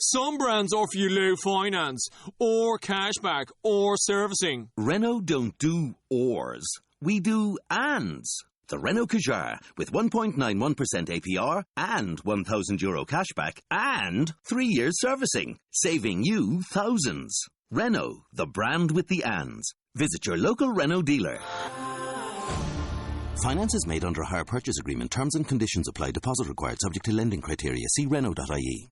Some brands offer you low finance, or cashback, or servicing. Renault don't do ors. We do ands. The Renault Kadjar with 1.91% APR and €1,000 cashback and 3 years servicing, saving you thousands. Renault, the brand with the ands. Visit your local Renault dealer. Finance is made under a hire purchase agreement. Terms and conditions apply. Deposit required subject to lending criteria. See Renault.ie.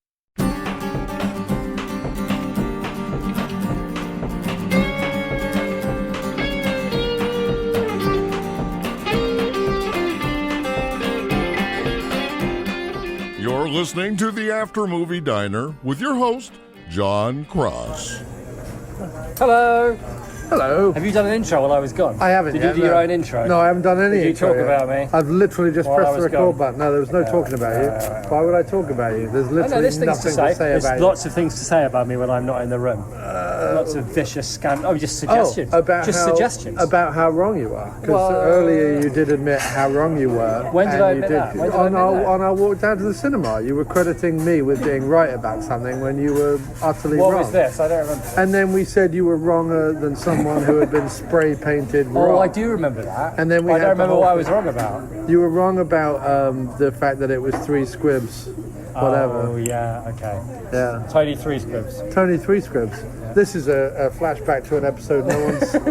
You're listening to the After Movie Diner with your host, Jon Cross. Hello. Hello. Have you done an intro while I was gone? I haven't Did yet. you do your own intro? No, I haven't done any Did you intro talk yet. about me? I've literally just While pressed I the was record gone? button. No, there was no talking about you. Right. Why would I talk about you? There's literally there's things nothing to say. about There's you. lots of things to say about me when I'm not in the room. Lots of vicious just suggestions. Suggestions. About how wrong you are. Because Well, earlier you did admit how wrong you were. When did I admit that? When did I admit that? On our walk down to the cinema, you were crediting me with being right about something when you were utterly wrong. What was this? I don't remember. And then we said you were wronger than someone who had been spray painted wrong. Oh, I do remember that. And then we I had don't the remember whole what I thing. was wrong about. You were wrong about the fact that it was 3 squibs, whatever. Oh, yeah, okay. Yeah, Tony 3 scripts. Tony 3 squibs. This is a flashback to an episode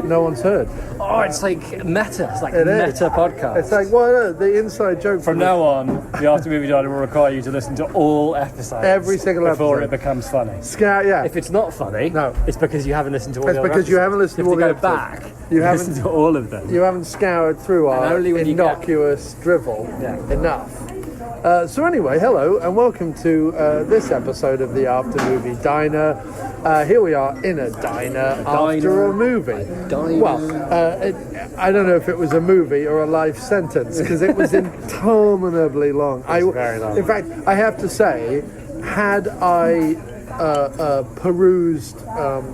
no one's heard. Oh, it's like meta. It's like It is. meta podcast. It's like the inside joke From now on, the After Movie Diner will require you to listen to all episodes. Every single before episode. it becomes funny. Scout, yeah. If it's not funny, No. it's because you haven't listened to all It's the other because you episodes. haven't listened You to all have the to go episodes. back You and haven't- listen to all of them. You haven't scoured through our only when you get- innocuous drivel enough. So anyway, hello and welcome to this episode of the After Movie Diner. Here we are in a diner after a movie. Well, I don't know if it was a movie or a life sentence because it was interminably long. very long. In fact, I have to say, had I perused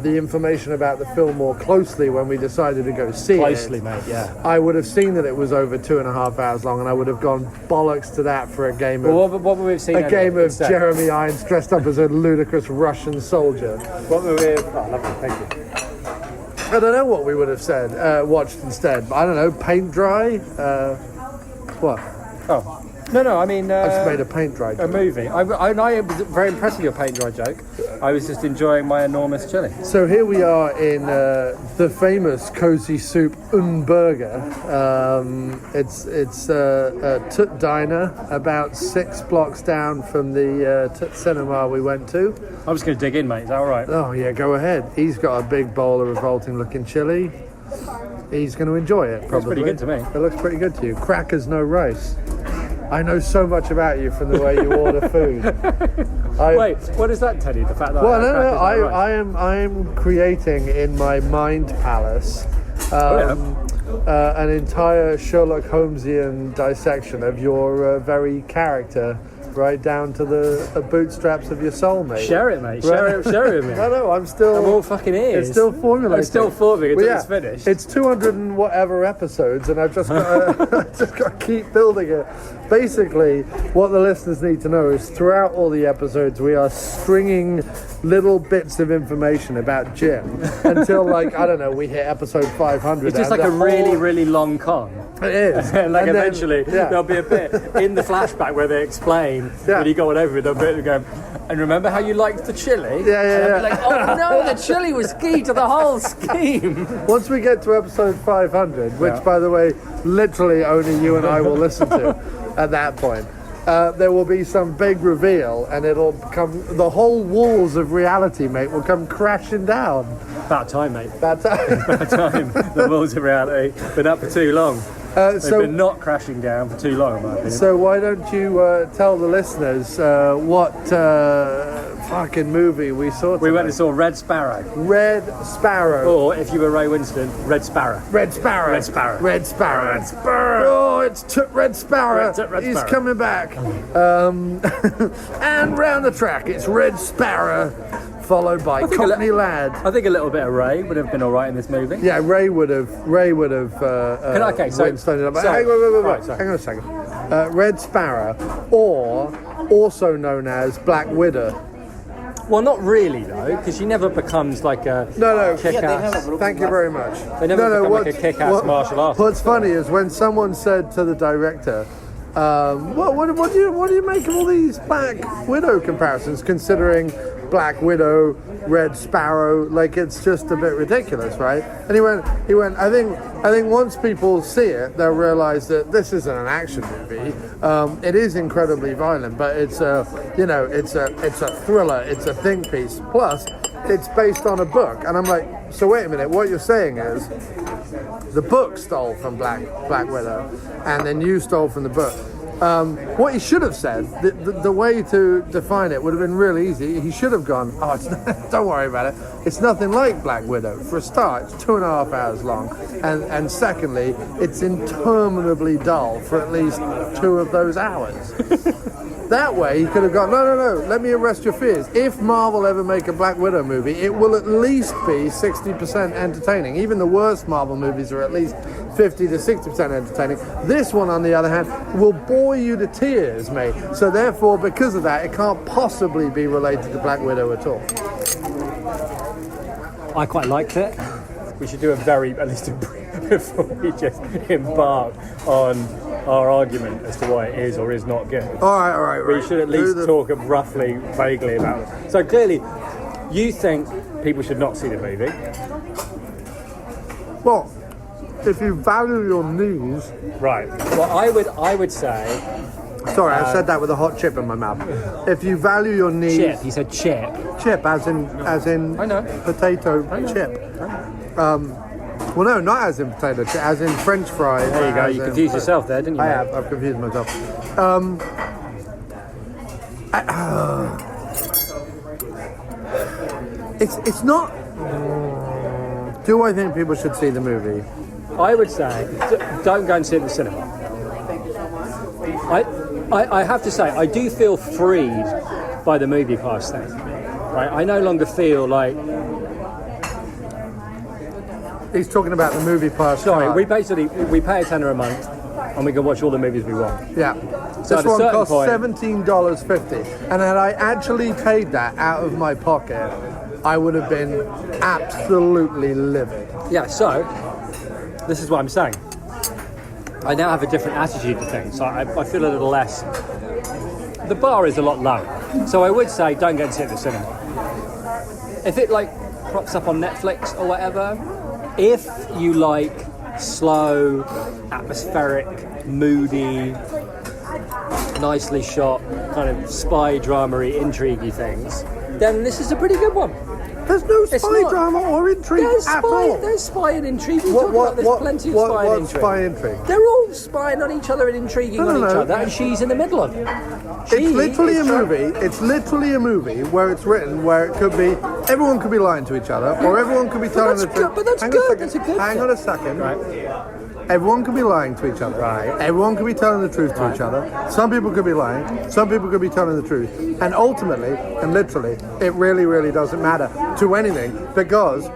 the information about the film more closely when we decided to go see Closely, it, mate, yeah. I would have seen that it was over 2.5 hours long, and I would have gone bollocks to that for a game of Well, what would we have seen? game of instead? Jeremy Irons dressed up as a ludicrous Russian soldier. What would we have? Oh, lovely, thank you. I don't know what we would have said, watched instead. I don't know, paint dry. What? Oh, no. I mean, I just made a paint dry a joke. movie. I was very impressed with your paint dry joke. I was just enjoying my enormous chili. So here we are in the famous Cozy Soup Burger. It's a Tut Diner about 6 blocks down from the Tut Cinema we went to. I'm just going to dig in, mate. Is that all right? Oh yeah, go ahead. He's got a big bowl of revolting looking chili. He's going to enjoy it, probably. Looks pretty good to me. It looks pretty good to you. Crackers, no rice. I know so much about you from the way you order food. Wait, what does that tell you? The fact that Well, I I am creating in my mind palace an entire Sherlock Holmesian dissection of your very character, right down to the bootstraps of your soul, mate. Share it, mate. Right. Share it with me. No, I'm all fucking ears. It's still formulating. I'm still forming until Well, it's finished. It's 200 and whatever episodes, and I've just got to keep building it. Basically, what the listeners need to know is throughout all the episodes, we are stringing little bits of information about Jim until, like, I don't know, we hit episode 500. It's just like a really, really long con. It is. And like And then- eventually yeah. there'll be a bit in the flashback where they explain when you go on over it, there'll be a bit of going, and remember how you liked the chili? Yeah. And I'll be like, oh no, the chili was key to the whole scheme. Once we get to episode 500, which, by the way, literally only you and I will listen to at that point, there will be some big reveal, and it'll come. The whole walls of reality, mate, will come crashing down. About time, mate. That's About time. The walls of reality been up for too long. They've been not crashing down for too long, in my opinion. So why don't you tell the listeners what fucking movie we saw today? We went and saw Red Sparrow. Red Sparrow. Or, if you were Ray Winston, Red Sparrow. Red Sparrow. Red Sparrow. Red Sparrow. Red Sparrow. Oh, it's Red Sparrow. Red He's Sparrow. coming back. And round the track, it's Red Sparrow, followed by Cockney Lad. I think a little bit of Ray would have been all right in this movie. Yeah, Ray would have. Okay, so- Winstoned it up. so- Wait. right, sorry. Hang on a second. Red Sparrow, or also known as Black Widow. Well, not really though, because she never becomes like a kick-ass. Thank you very much. They never become like a kick-ass martial artist. What's funny is when someone said to the director, what do you make of all these Black Widow comparisons, considering Black Widow, Red Sparrow, like it's just a bit ridiculous, right? And he went, I think once people see it, they'll realize that this isn't an action movie. It is incredibly violent, but it's a thriller, it's a think piece. Plus, it's based on a book. And I'm like, so wait a minute, what you're saying is the book stole from Black Widow, and then you stole from the book. What he should have said, the way to define it would have been really easy. He should have gone, don't worry about it. It's nothing like Black Widow. For a start, it's 2.5 hours long. And secondly, it's interminably dull for at least 2 of those hours. That way, he could have gone, no, let me arrest your fears. If Marvel ever make a Black Widow movie, it will at least be 60% entertaining. Even the worst Marvel movies are at least 50 to 60% entertaining. This one, on the other hand, will bore you to tears, mate. So therefore, because of that, it can't possibly be related to Black Widow at all. I quite liked it. We should do at least a brief before we just embark on our argument as to why it is or is not good. All right. We should at least talk roughly, vaguely about it. So clearly, you think people should not see the movie. Well, if you value your knees... Right. Well, I would say... Sorry, I said that with a hot chip in my mouth. If you value your knees... Chip, he said chip. Chip, as in I know. Potato chip. Well, no, not as in potato chip, as in French fries. There you go, you confused yourself there, didn't you? I've confused myself. It's not... Do I think people should see the movie? I would say, don't go and see it in the cinema. I have to say, I do feel freed by the movie pass thing. Right? I no longer feel like... He's talking about the movie pass. Sorry, we pay $10 a month and we can watch all the movies we want. Yeah. So this one costs $17.50. And had I actually paid that out of my pocket, I would have been absolutely livid. Yeah, so, this is what I'm saying. I now have a different attitude to things. So I feel a little less... The bar is a lot lower. So I would say, don't go and see it in the cinema. If it, crops up on Netflix or whatever, if you like slow, atmospheric, moody, nicely shot, kind of spy drama-y, intrigue-y things, then this is a pretty good one. There's no spy drama or intrigue at all. There's spy and intrigue. There's plenty of spy and intrigue. What's spy intrigue? They're all spying on each other and intriguing on each other, and she's in the middle of it. It's literally a movie. It's literally a movie where it's written where it could be everyone could be lying to each other, or everyone could be telling the truth. But that's good. That's a good. Hang on a second. Right. Everyone could be lying to each other. Right. Everyone could be telling the truth to each other. Some people could be lying. Some people could be telling the truth. And ultimately, and literally, it really, really doesn't matter to anything because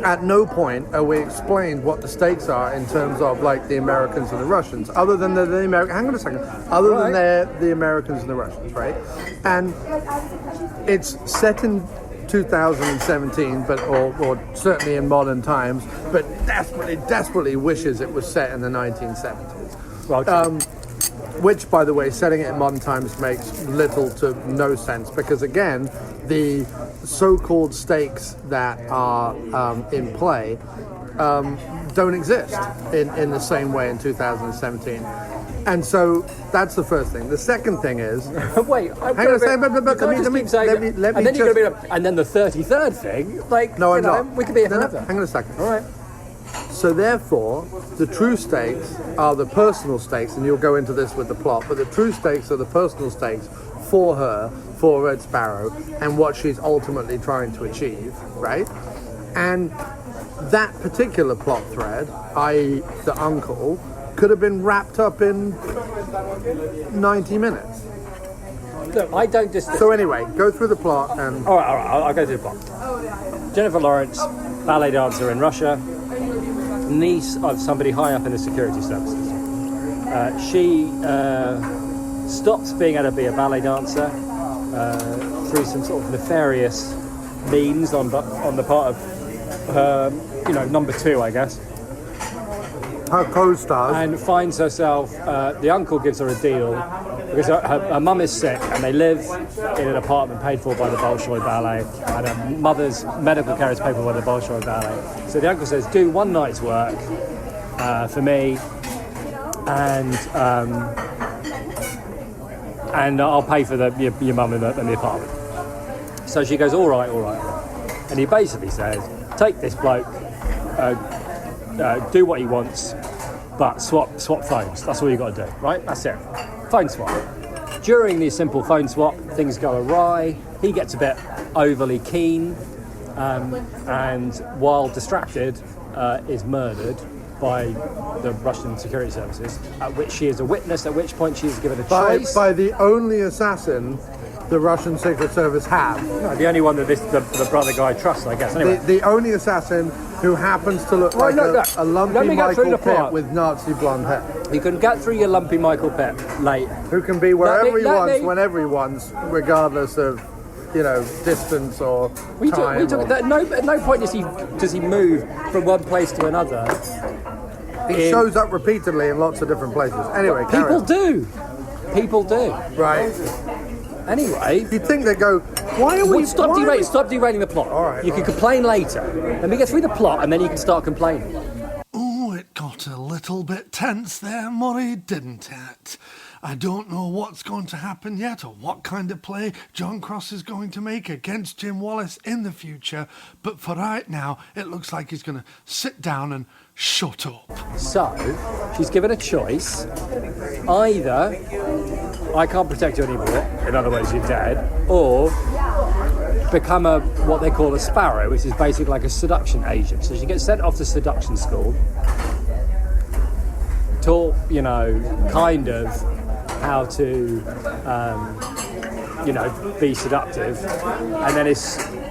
at no point are we explained what the stakes are in terms of the Americans and the Russians, other than the Americans. Hang on a second. Other than the Americans and the Russians, right? And it's set in 2017, but or certainly in modern times, but desperately wishes it was set in the 1970s. Well, which, by the way, setting it in modern times makes little to no sense because, again, the so-called stakes that are in play don't exist in the same way in 2017. And so that's the first thing. The second thing is... Wait, hang on a second. And then the 33rd thing, no, I'm not. We could be here forever. Hang on a second. All right. So therefore, the true stakes are the personal stakes, and you'll go into this with the plot, but the true stakes are the personal stakes for her, for Red Sparrow, and what she's ultimately trying to achieve, right? And that particular plot thread, i.e. the uncle, could have been wrapped up in 90 minutes. Look, I don't just... So anyway, go through the plot and... All right, I'll go through the plot. Jennifer Lawrence, ballet dancer in Russia, niece of somebody high up in the security services. She stops being able to be a ballet dancer through some sort of nefarious means on the part of number 2, I guess. Her co-stars. And finds herself, the uncle gives her a deal because her mum is sick and they live in an apartment paid for by the Bolshoi Ballet, and her mother's medical care is paid for by the Bolshoi Ballet. So the uncle says, do one night's work for me, and I'll pay for your mum and the apartment. So she goes, all right. And he basically says, take this bloke, do what he wants, but swap phones. That's all you got to do, right? That's it. Phone swap. During the simple phone swap, things go awry. He gets a bit overly keen, and while distracted, is murdered by the Russian security services, at which she is a witness, at which point she is given a choice. By the only assassin the Russian Secret Service have. No, the only one that the brother guy trusts, I guess. Anyway. The only assassin who happens to look like a lumpy Michael Pitt with Nazi blonde hair. You can get through your lumpy Michael Pitt later. Who can be wherever he wants, whenever he wants, regardless of, distance or time. At no point does he move from one place to another. He shows up repeatedly in lots of different places. Anyway, people do. Right. Anyway, you'd think they go, why are we... Stop derailing the plot. All right. You can complain later. Let me get through the plot and then you can start complaining. Oh, it got a little bit tense there, Murray, didn't it? I don't know what's going to happen yet or what kind of play Jon Cross is going to make against Jim Wallace in the future, but for right now, it looks like he's going to sit down and shut up. So, she's given a choice. Either I can't protect you anymore, in other words, you're dead, or become what they call a Sparrow, which is basically like a seduction agent. So she gets sent off to seduction school, taught, kind of how to, be seductive, and then is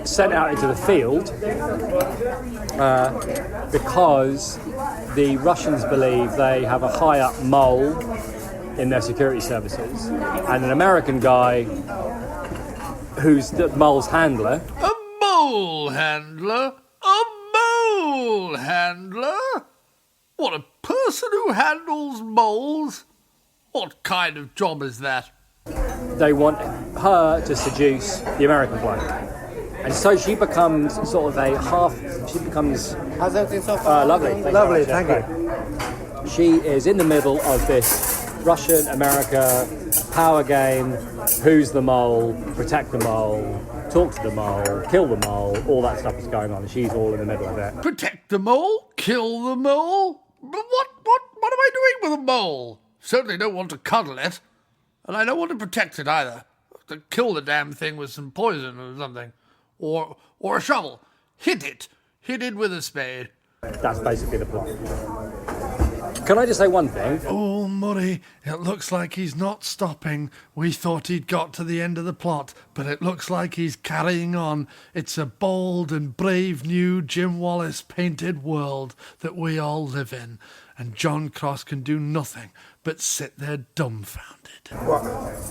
sent out into the field because the Russians believe they have a high-up mole in their security services, and an American guy who's the mole's handler. A mole handler? A mole handler? What, a person who handles moles? What kind of job is that? They want her to seduce the American bloke. And so she becomes sort of she becomes... How's everything so far? Lovely, thank you. She is in the middle of this Russian-America power game. Who's the mole? Protect the mole. Talk to the mole. Kill the mole. All that stuff is going on, and she's all in the middle of it. Protect the mole? Kill the mole? But what am I doing with a mole? Certainly don't want to cuddle it. And I don't want to protect it either. To kill the damn thing with some poison or something. Or a shovel. Hit it with a spade. That's basically the plot. Can I just say one thing? Oh, Murray, it looks like he's not stopping. We thought he'd got to the end of the plot, but it looks like he's carrying on. It's a bold and brave new Jim Wallace painted world that we all live in. And Jon Cross can do nothing but sit there dumbfounded.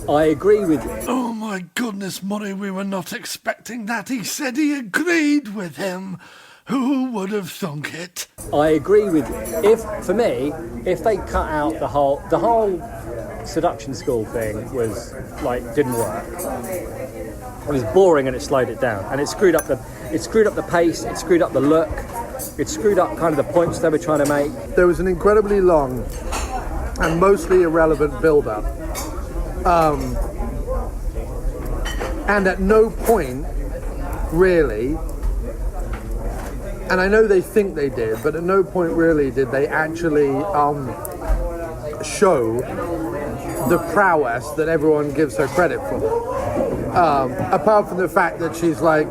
I agree with you. Oh, my goodness, Murray, we were not expecting that. He said he agreed with him. Who would have thunk it? I agree with you. For me, if they cut out the whole seduction school thing didn't work. It was boring and it slowed it down, and it screwed up the pace, it screwed up the look, it screwed up kind of the points they were trying to make. There was an incredibly long and mostly irrelevant build-up, and at no point really. And I know they think they did, but at no point really did they actually show the prowess that everyone gives her credit for. Apart from the fact that she's like,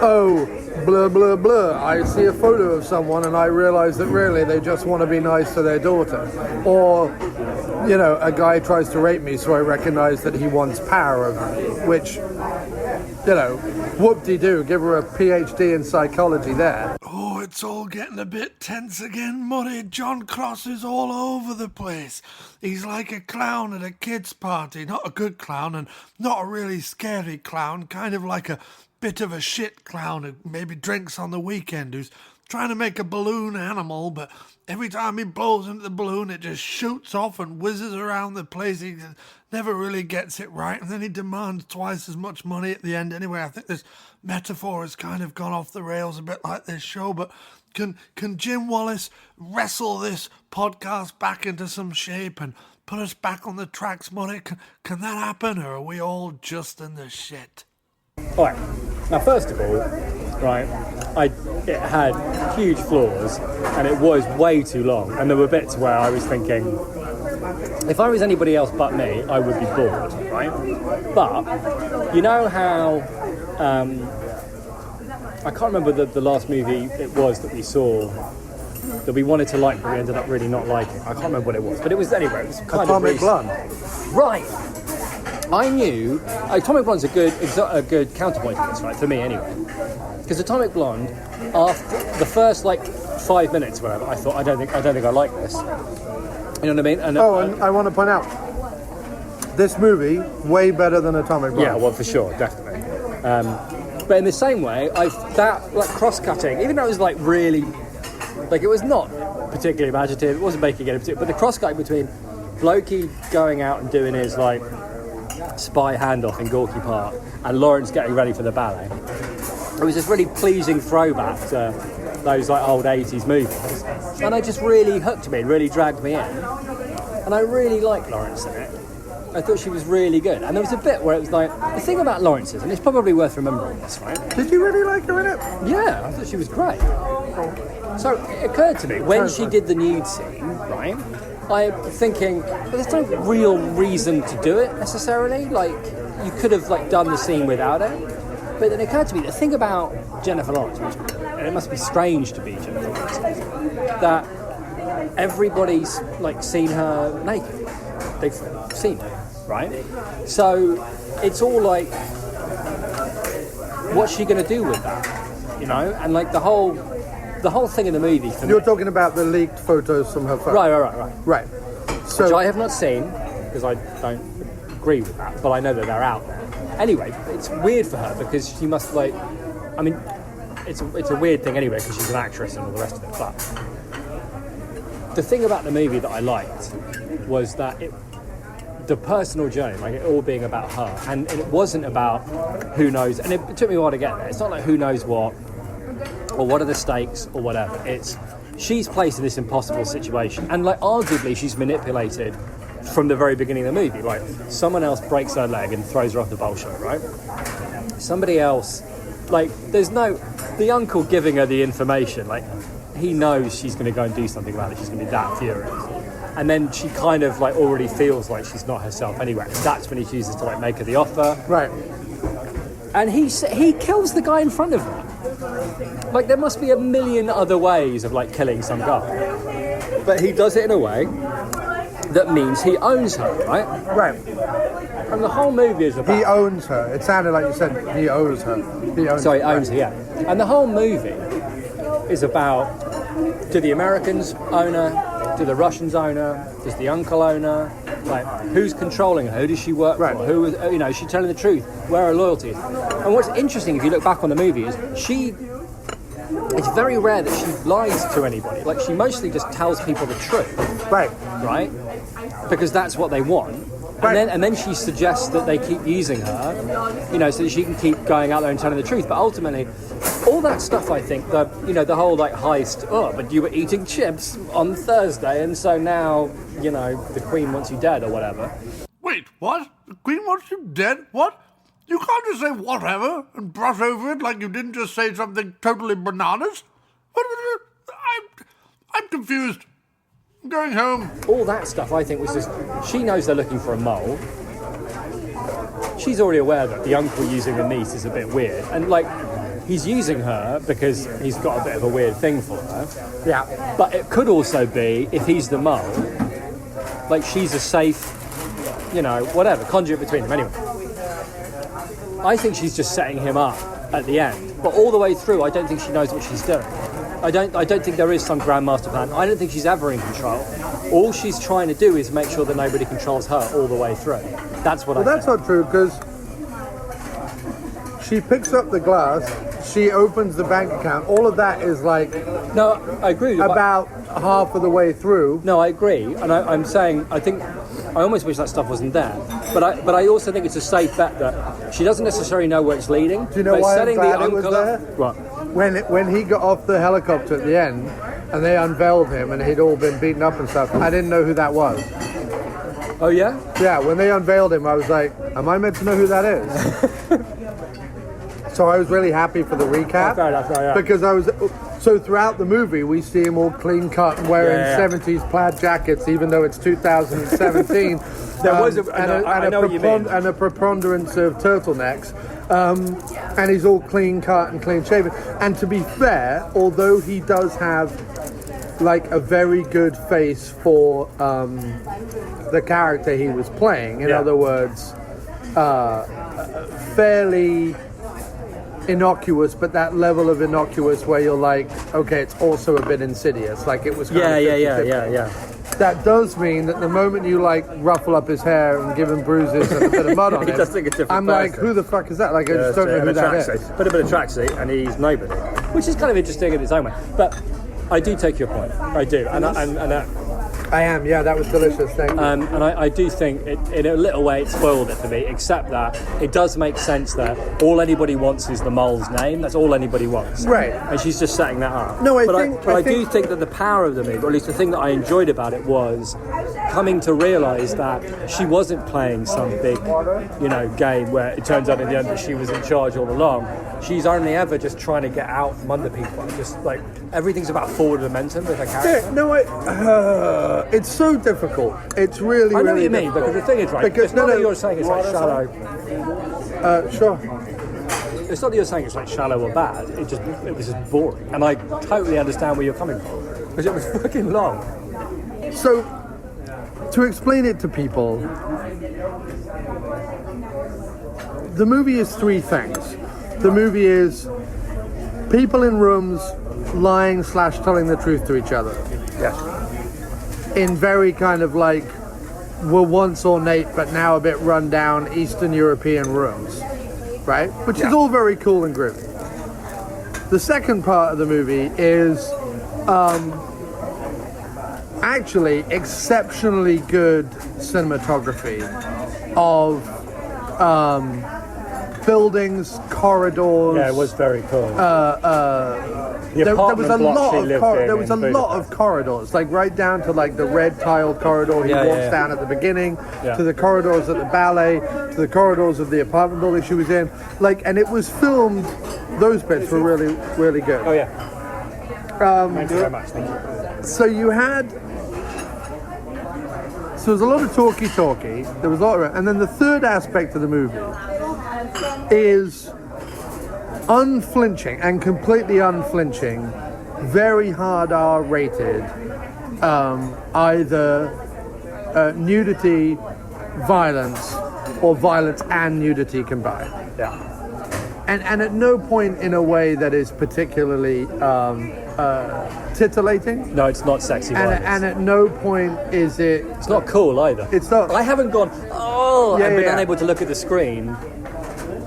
oh, blah, blah, blah, I see a photo of someone and I realise that really they just want to be nice to their daughter. Or, a guy tries to rape me, so I recognise that he wants power of me, which, whoop-de-doo, give her a PhD in psychology there. Oh, it's all getting a bit tense again, Murray. Jon Cross is all over the place. He's like a clown at a kid's party. Not a good clown and not a really scary clown. Kind of like a bit of a shit clown who maybe drinks on the weekend, who's trying to make a balloon animal, but every time he blows into the balloon, it just shoots off and whizzes around the place. He never really gets it right, and then he demands twice as much money at the end anyway. I think this metaphor has kind of gone off the rails a bit like this show, but can Jim Wallace wrestle this podcast back into some shape and put us back on the tracks, Murray? Can that happen, or are we all just in the shit? All right. Now, first of all, right, it had huge flaws, and it was way too long. And there were bits where I was thinking, if I was anybody else but me, I would be bored, right? But you know how I can't remember the last movie it was that we saw that we wanted to like, but we ended up really not liking. I can't remember what it was, but it was anyway. It was kind Atomic of Blonde. Right. I knew Atomic Blonde's a good counterpoint to this, right? For me, anyway. Because Atomic Blonde, after the first 5 minutes, or whatever, I thought I don't think I like this. You know what I mean? And I want to point out, this movie way better than Atomic Blonde. Yeah, well, for sure, definitely. But in the same way, that cross-cutting, even though it was really, it was not particularly imaginative, it wasn't making any particular, but the cross-cutting between Blokey going out and doing his spy handoff in Gorky Park and Lawrence getting ready for the ballet, it was this really pleasing throwback to those old 80s movies, and it just really hooked me, really dragged me in, and I really liked Lawrence in it. I thought she was really good, and there was a bit where it was the thing about Lawrence is, and it's probably worth remembering this, right? Did you really like her in it? Yeah, I thought she was great. So it occurred to me when she did the nude scene, right? I'm thinking, well, there's no real reason to do it necessarily. You could have done the scene without it. But then it occurred to me, the thing about Jennifer Lawrence, and it must be strange to be Jennifer Lawrence, that everybody's seen her naked. They've seen her, right? So it's all what's she going to do with that? You know, and the whole thing in the movie. You're talking about the leaked photos from her phone. Right. So, which I have not seen because I don't agree with that, but I know that they're out there. Anyway, it's weird for her because she must it's a weird thing anyway because she's an actress and all the rest of it. But the thing about the movie that I liked was that the personal journey, it all being about her, and it wasn't about who knows. And it took me a while to get there. It's not who knows what. Or what are the stakes, or whatever. It's she's placed in this impossible situation, and arguably she's manipulated from the very beginning of the movie. Someone else breaks her leg and throws her off the Bolshoi, right? Somebody else, there's the uncle giving her the information. He knows she's going to go and do something about it. She's going to be that furious, and then she kind of already feels like she's not herself anyway. And that's when he chooses to make her the offer, right? And he kills the guy in front of her. There must be a million other ways of killing some guy, but he does it in a way that means he owns her, right? Right. And the whole movie is about... He owns her. It sounded like you said he owes her. He owns her, yeah. And the whole movie is about, do the Americans own her? Do the Russians own her? Does the uncle own her? Who's controlling her? Who does she work for? Who is, is she telling the truth? Where are her loyalties? And what's interesting, if you look back on the movie, is it's very rare that she lies to anybody. She mostly just tells people the truth. Right? Because that's what they want. Right. And then she suggests that they keep using her, so that she can keep going out there and telling the truth. But ultimately, all that stuff, I think, the whole heist, but you were eating chips on Thursday, and so now, the Queen wants you dead or whatever. Wait, what? The Queen wants you dead? What? You can't just say whatever and brush over it like you didn't just say something totally bananas. I'm confused. I'm going home. All that stuff, I think, was just... She knows they're looking for a mole. She's already aware that the uncle using the niece is a bit weird. And, he's using her because he's got a bit of a weird thing for her. Yeah. But it could also be, if he's the mole, she's a safe, whatever, conduit between them. Anyway. I think she's just setting him up at the end. But all the way through, I don't think she knows what she's doing. I don't think there is some grand master plan. I don't think she's ever in control. All she's trying to do is make sure that nobody controls her all the way through. That's what I think. That's not true, because she picks up the glass, she opens the bank account. All of that is like No, I agree. about half of the way through. No, I agree, and I'm saying I think I almost wish that stuff wasn't there. But I also think it's a safe bet that she doesn't necessarily know where it's leading. Do you know why I'm glad it was there? What? When he got off the helicopter at the end, and they unveiled him, and he'd all been beaten up and stuff, I didn't know who that was. Oh yeah? Yeah, when they unveiled him, I was like, am I meant to know who that is? So I was really happy for the recap. Fair enough, yeah. Because so throughout the movie, we see him all clean cut and wearing 70s plaid jackets, even though it's 2017. And a preponderance of turtlenecks. And he's all clean cut and clean shaven. And to be fair, although he does have like a very good face for the character he was playing, in other words, fairly innocuous, but that level of innocuous where you're like, okay, it's also a bit insidious. Like it was kind of 50-50. That does mean that the moment you like ruffle up his hair and give him bruises and a bit of mud on He him, does think a different I'm person. like, who the fuck is that? Like I just don't know who that is. Put a bit of tracksuit and he's nobody, which is kind of interesting in its own way. But I do take your point. I do, I am, yeah, that was delicious, thank you. And I do think, in a little way, it spoiled it for me, except that it does make sense that all anybody wants is the mole's name. That's all anybody wants. Right. And she's just setting that up. No, I do think that the power of the movie, or at least the thing that I enjoyed about it, was coming to realise that she wasn't playing some big, game where it turns out in the end that she was in charge all along. She's only ever just trying to get out from under people. Just like, everything's about forward momentum with her character. Yeah, no, it's so difficult. It's really, I know really what you mean, because the thing is, right, it's not that you're saying it's like shallow. Sure. It's not that you're saying it's like shallow or bad. It was just boring. And I totally understand where you're coming from. Because it was fucking long. So, to explain it to people, the movie is three things. The movie is people in rooms lying / telling the truth to each other. Yes. In very kind of like, were once ornate but now a bit run down Eastern European rooms. Right? Which is all very cool and groovy. The second part of the movie is actually exceptionally good cinematography of buildings, corridors. Yeah, it was very cool. There was a lot of corridors, like right down to like the red tiled corridor he walks down at the beginning, to the corridors at the ballet, to the corridors of the apartment building she was in. Like, and it was filmed. Those bits were really, really good. Oh yeah. Thank you very much. Thank you. So there was a lot of talky. There was a lot of, and then the third aspect of the movie is unflinching and completely unflinching, very hard R rated, either nudity, violence, or violence and nudity combined. Yeah. And at no point in a way that is particularly titillating. No, it's not sexy violence. And at no point is it... It's not cool either. It's not... I haven't gone, and been unable to look at the screen.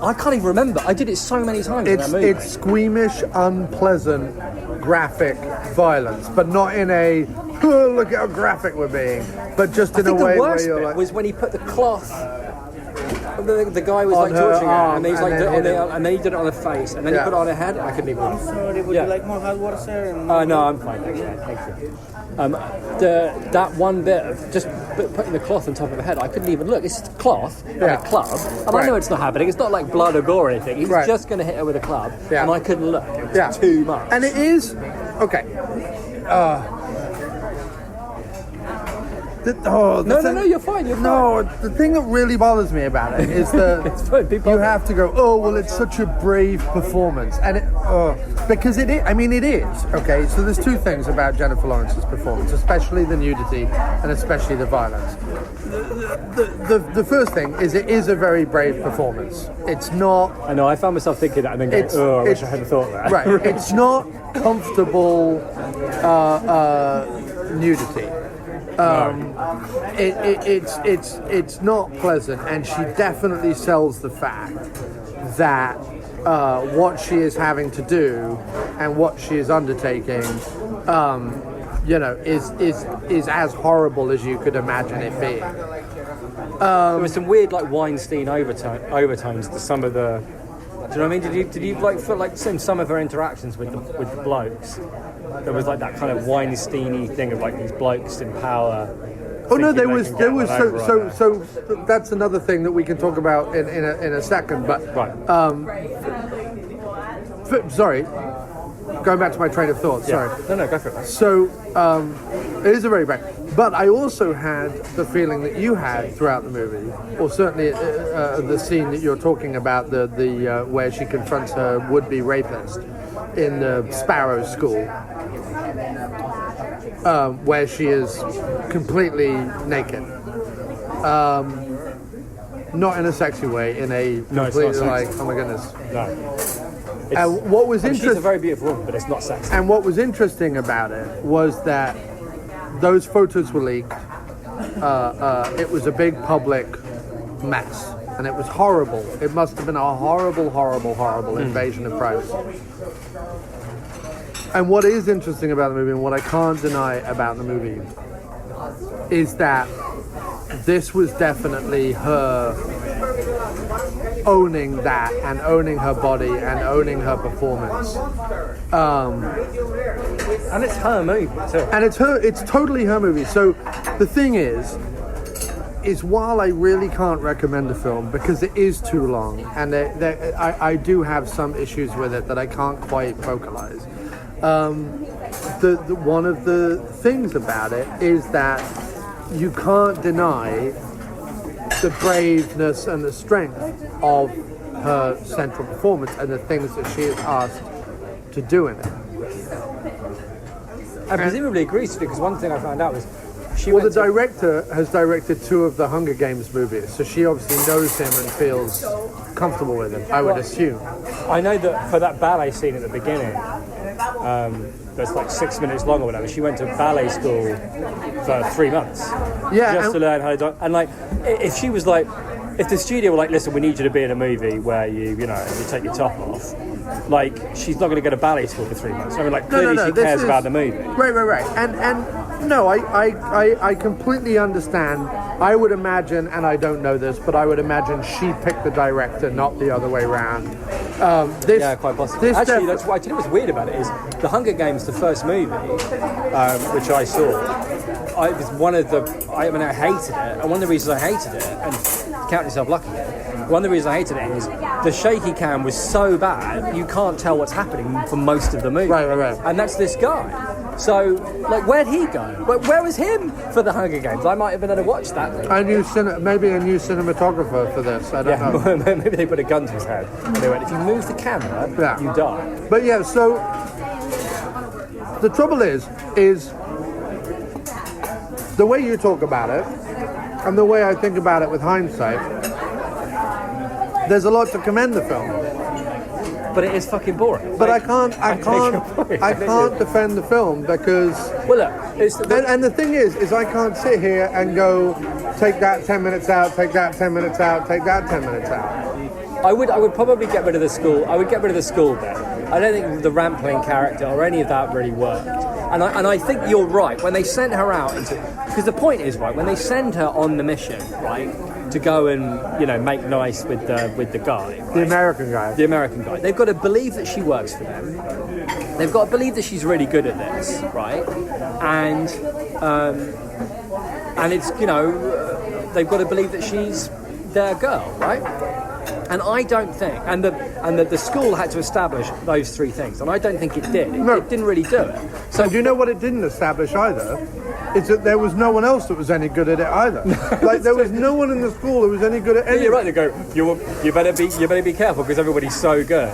I can't even remember. I did it so many times in that movie. It's squeamish, unpleasant, graphic violence, but not in a, oh, look how graphic we're being, but just in a way where you're like... was when he put the cloth... The guy was on like torturing her, and arm, he's like, and then he did it on her face, and then he put it on her head. I couldn't even. I'm sorry. Would you like more hot water, sir? No, I'm fine. Thank you. That one bit of just putting the cloth on top of her head, I couldn't even look. It's cloth and a club, and I know it's not happening. It's not like blood or gore or anything. He's just going to hit her with a club, and I couldn't look. It was too much. And it is okay. No, you're fine. You're fine. No, the thing that really bothers me about it is that It's fine, be you bothered. have to go, oh, well, it's such a brave performance. And because it is, I mean, it is, okay? So there's two things about Jennifer Lawrence's performance, especially the nudity and especially the violence. The first thing is it is a very brave performance. It's not... I know, I found myself thinking that and then going, I wish I hadn't thought that. Right, it's not comfortable nudity. It's not pleasant, and she definitely sells the fact that what she is having to do and what she is undertaking, is as horrible as you could imagine it being. There was some weird like Weinstein overtones to some of the. Do you know what I mean? Did you like feel like in some of her interactions with the blokes? There was like that kind of Weinstein-y thing of like these blokes in power. Oh no, there was so that's another thing that we can talk about in a second. But right. Sorry, going back to my train of thought. Yeah. Sorry. No, go for it. So it is a very bad. But I also had the feeling that you had throughout the movie, or certainly the scene that you're talking about, the where she confronts her would-be rapist in the Sparrow school, where she is completely naked. Not in a sexy way, in a completely like, oh my goodness. No. What was interesting? She's a very beautiful woman, but it's not sexy. And what was interesting about it was that those photos were leaked. It was a big public mess, and it was horrible. It must have been a horrible invasion of privacy. And what is interesting about the movie, and what I can't deny about the movie, is that this was definitely her owning that, and owning her body, and owning her performance. And it's her movie too. And it's totally her movie. So the thing is while I really can't recommend the film because it is too long, and I do have some issues with it that I can't quite vocalize. The one of the things about it is that you can't deny the braveness and the strength of her central performance and the things that she is asked to do in it. I presumably agrees to it, because one thing I found out was the director has directed 2 of the Hunger Games movies, so she obviously knows him and feels comfortable with him, I would assume. I know that for that ballet scene at the beginning, that's like 6 minutes long or whatever, she went to ballet school for 3 months. Yeah, just to learn how to do it. And like, if she was like, if the studio were like, listen, we need you to be in a movie where you take your top off, like, she's not going to go to ballet school for 3 months. I mean, like, clearly she cares about the movie. Right. And no, I completely understand. I would imagine, and I don't know this, but I would imagine she picked the director, not the other way around. Yeah, quite possibly. Actually, that's what I tell you what's weird about it is The Hunger Games, the first movie, which I saw, it was one of the... I hated it, and one of the reasons I hated it, and count yourself lucky, one of the reasons I hated it is the shaky cam was so bad, you can't tell what's happening for most of the movie. Right. And that's this guy. So, like, where'd he go? Where was him for The Hunger Games? I might have been able to watch that. Maybe a new cinematographer for this. I don't know. Maybe they put a gun to his head. And they went, if you move the camera, you die. But yeah, so the trouble is the way you talk about it and the way I think about it with hindsight, there's a lot to commend the film. But it is fucking boring. But I can't defend the film because... Well, look, and the thing is I can't sit here and go, take that 10 minutes out, take that 10 minutes out, take that 10 minutes out. I would probably get rid of the school. I would get rid of the school bit. I don't think the ramp-playing character or any of that really worked. And I think you're right. When they sent her out into... Because the point is, right, when they send her on the mission, right, to go and, make nice with the guy. Right? The American guy. They've got to believe that she works for them. They've got to believe that she's really good at this, right? And it's, they've got to believe that she's their girl, right? And I don't think, and the school had to establish those 3 things, and I don't think it did. It didn't really do it. So do you know what it didn't establish either? It's that there was no one else that was any good at it either. Like there was no one in the school who was any good at anything. You're right. They go. You better be careful because everybody's so good.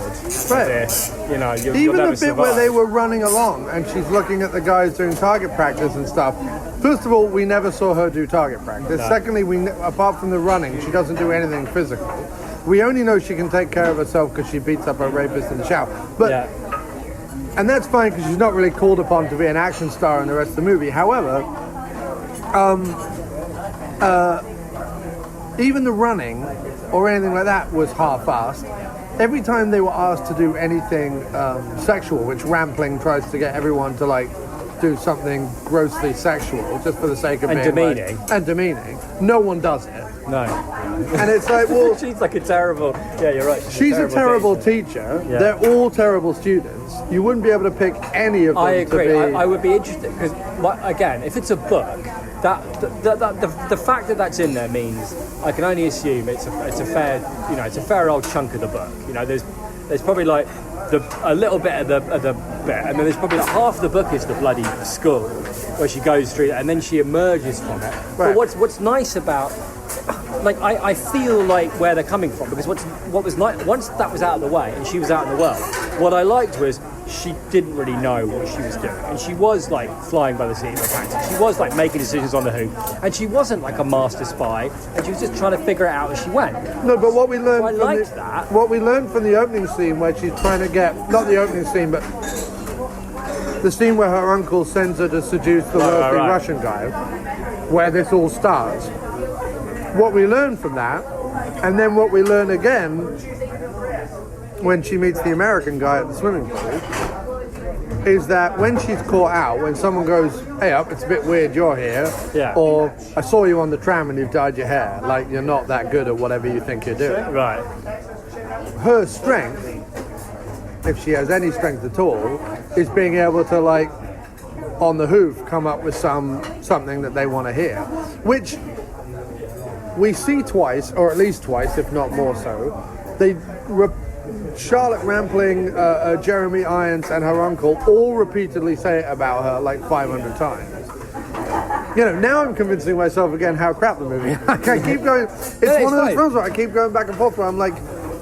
Right. This, you know, you'll Even never the bit survive. where they were running along and she's looking at the guys doing target practice and stuff. First of all, we never saw her do target practice. No. Secondly, apart from the running, she doesn't do anything physical. We only know she can take care of herself because she beats up her rapist in the shower. But and that's fine because she's not really called upon to be an action star in the rest of the movie. However, even the running or anything like that was half-assed. Every time they were asked to do anything sexual, which Rampling tries to get everyone to like do something grossly sexual just for the sake of being demeaning. and demeaning, no one does it. No. And it's like, well, she's like a terrible. Yeah, you're right. She's a terrible teacher. Yeah. They're all terrible students. You wouldn't be able to pick any of them. I agree. To be... I would be interested because, again, if it's a book, the fact that that's in there means I can only assume it's a fair old chunk of the book. You know, there's probably like a little bit of the bit, and then there's probably like half the book is the bloody school where she goes through that, and then she emerges from it. Right. But what's nice about, like, I feel like where they're coming from, because what was nice once that was out of the way and she was out in the world, what I liked was she didn't really know what she was doing, and she was like flying by the seat of her pants. She was like making decisions on the hoof, and she wasn't like a master spy, and she was just trying to figure it out as she went. No, but what we learned What we learned from the opening scene where she's trying to get, not the opening scene, but the scene where her uncle sends her to seduce the wealthy Russian guy, where this all starts. What we learn from that, and then what we learn again when she meets the American guy at the swimming pool, is that when she's caught out, when someone goes, hey up, it's a bit weird you're here, or I saw you on the tram and you've dyed your hair, like you're not that good at whatever you think you're doing. Right. Her strength, if she has any strength at all, is being able to, like, on the hoof, come up with something that they want to hear, which we see twice, or at least twice, if not more so. Charlotte Rampling, Jeremy Irons, and her uncle all repeatedly say it about her like 500 times. You know, now I'm convincing myself again how crap the movie is. I keep going. It's one of those films where I keep going back and forth where I'm like,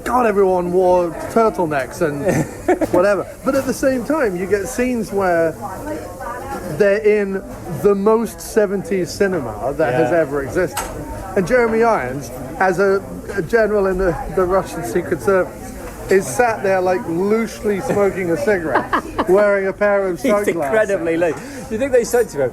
God, everyone wore turtlenecks and whatever. But at the same time, you get scenes where they're in the most 70s cinema that has ever existed. And Jeremy Irons, as a general in the Russian Secret Service, is sat there like loosely smoking a cigarette, wearing a pair of sunglasses. He's incredibly loose. Do you think they said to him,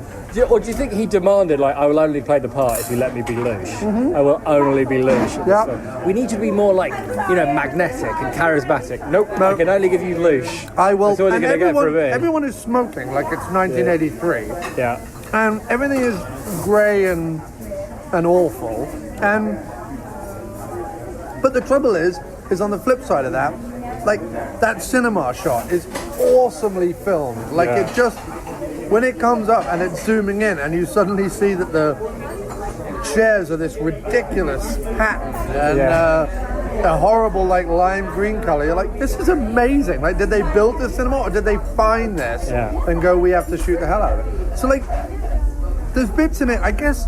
or do you think he demanded, like, I will only play the part if you let me be louche? Mm-hmm. I will only be louche. Yep. We need to be more like, you know, magnetic and charismatic. Nope. I can only give you louche. I will. That's all you're going to get for a bit. Everyone is smoking like it's 1983. Yeah. And everything is grey and awful. But the trouble is on the flip side of that, like, that cinema shot is awesomely filmed. Like, it just, when it comes up and it's zooming in and you suddenly see that the chairs are this ridiculous pattern and a horrible, like, lime green color, you're like, this is amazing. Like, did they build this cinema or did they find this and go, we have to shoot the hell out of it? So, like, there's bits in it, I guess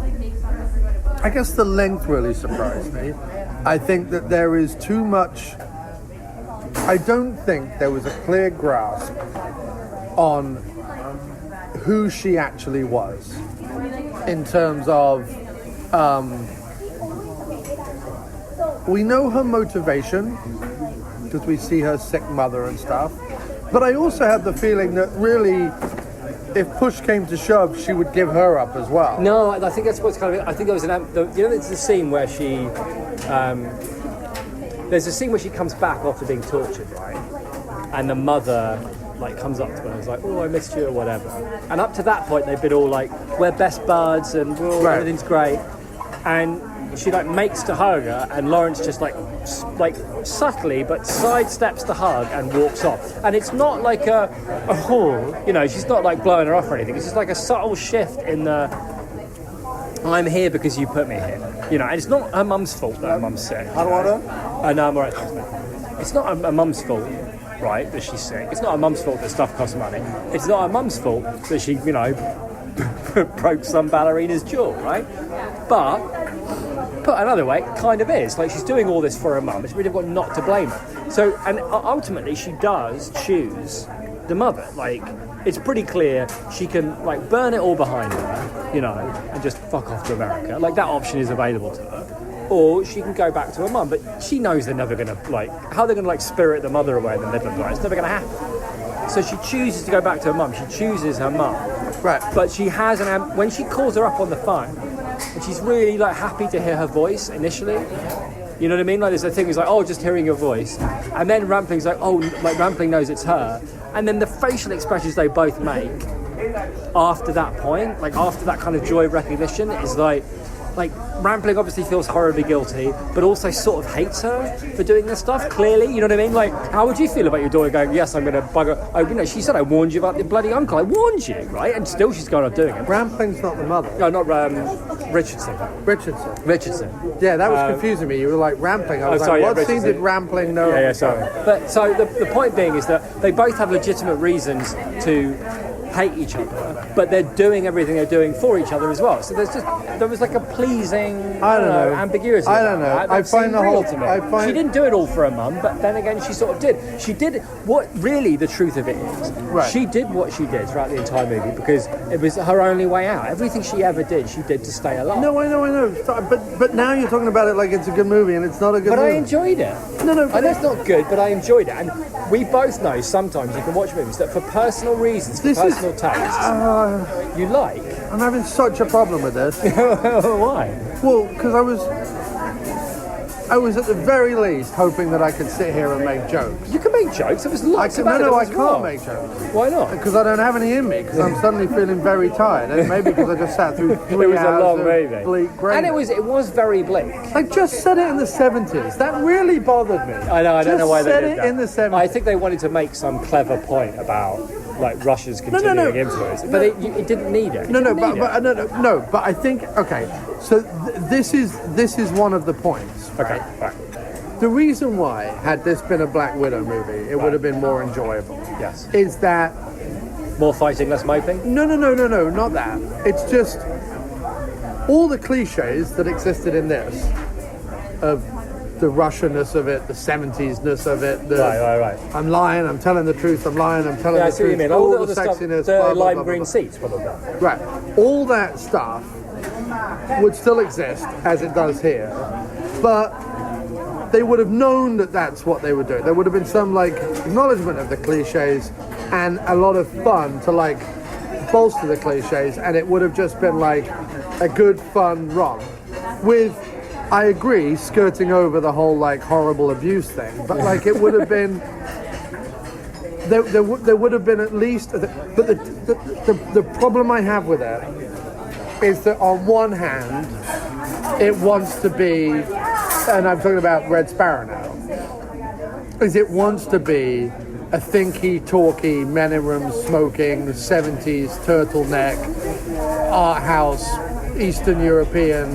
the length really surprised me. I think that there is too much. I don't think there was a clear grasp on who she actually was in terms of we know her motivation because we see her sick mother and stuff, but I also had the feeling that really, if push came to shove, she would give her up as well. No, I think that's what's kind of. I think there was there's the scene where she. There's a scene where she comes back after being tortured, right? And the mother, like, comes up to her and is like, "Oh, I missed you," or whatever. And up to that point, they've been all like, "We're best buds," and everything's great. And she, like, makes to hug her, and Lawrence just like subtly but sidesteps the hug and walks off. And it's not like you know, she's not like blowing her off or anything. It's just like a subtle shift in the I'm here because you put me here. You know, and it's not her mum's fault that her mum's sick. I don't want to. No, I'm alright. It's not her mum's fault, right, that she's sick. It's not her mum's fault that stuff costs money. It's not her mum's fault that she, you know, broke some ballerina's jaw, right? But put another way, it kind of is. Like, she's doing all this for her mum. It's really got not to blame her. So, and ultimately, she does choose the mother. Like, it's pretty clear she can, like, burn it all behind her, you know, and just fuck off to America. Like, that option is available to her. Or she can go back to her mum. But she knows they're never going to, like, how they're going to, like, spirit the mother away in the Midlands, right? It's never going to happen. So she chooses to go back to her mum. She chooses her mum. Right. But she has when she calls her up on the phone, and she's really, like, happy to hear her voice initially. You know what I mean? Like, there's a thing, it's like, oh, just hearing your voice. And then Rampling's like, oh, like, Rampling knows it's her. And then the facial expressions they both make after that point, like, after that kind of joy of recognition, is like Rampling obviously feels horribly guilty, but also sort of hates her for doing this stuff, clearly. You know what I mean? Like, how would you feel about your daughter going, yes, I'm going to bugger... Oh, you know, she said, I warned you about the bloody uncle. I warned you, right? And still she's going on doing it. Rampling's not the mother. No, not Richardson. Richardson. Yeah, that was confusing me. You were like, Rampling. I was sorry, like, what yeah, scene did Rampling know? Yeah, sorry. But so the point being is that they both have legitimate reasons to hate each other, but they're doing everything they're doing for each other as well. So there was like a pleasing ambiguity. I don't know. I find the whole to me. She didn't do it all for her mum, but then again she sort of did. She did what really the truth of it is. Right. She did what she did throughout the entire movie because it was her only way out. Everything she ever did, she did to stay alive. No, I know. But now you're talking about it like it's a good movie, and it's not a good movie. But I enjoyed it. No. I know it's not good, but I enjoyed it. And we both know sometimes you can watch movies that for personal reasons, taste, you like. I'm having such a problem with this. Why? Well, because I was at the very least hoping that I could sit here and make jokes. You can make jokes. It was lots of it. I can't make jokes. Why not? Because I don't have any in me. Because I'm suddenly feeling very tired. And maybe because I just sat through 3 hours of bleak grey. And it was very bleak. I just said it in the 70s. That really bothered me. I know. I don't know why they did that. Just said it in the 70s. I think they wanted to make some clever point about like Russia's continuing influence, but it didn't need it. But I think So this is one of the points. Okay. Right. The reason why, had this been a Black Widow movie, it would have been more enjoyable. Yes. Is that more fighting, less moping? No, not that. It's just all the cliches that existed in this of the Russianness of it, the 70s-ness of it. Right. I'm lying, I'm telling the truth, I'm lying, I'm telling the truth. What you mean. All the Stuff, sexiness, the lime green seats, probably. Right. All that stuff would still exist as it does here, but they would have known that that's what they were doing. There would have been some like acknowledgement of the cliches and a lot of fun to like bolster the cliches, and it would have just been like a good fun romp with, I agree, skirting over the whole like horrible abuse thing, but like it would have been there would have been at least but the problem I have with it is that on one hand it wants to be, and I'm talking about Red Sparrow now, is it wants to be a thinky, talky, men in rooms smoking, 70s turtleneck, art house, Eastern European,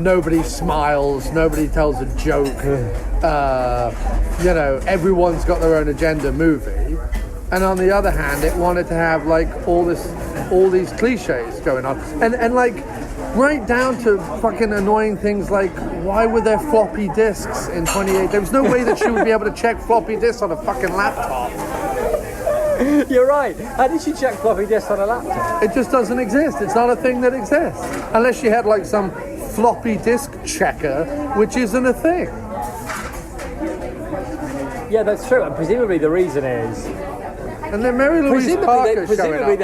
nobody smiles, nobody tells a joke, everyone's got their own agenda movie. And on the other hand, it wanted to have like all these cliches going on, and like right down to fucking annoying things like, why were there floppy disks in 28? There was no way that she would be able to check floppy disks on a fucking laptop. You're right. How did she check floppy disks on a laptop? It just doesn't exist. It's not a thing that exists unless she had like some floppy disk checker, which isn't a thing. Yeah, that's true. And presumably the reason is. And then Mary Louise Parker's presumably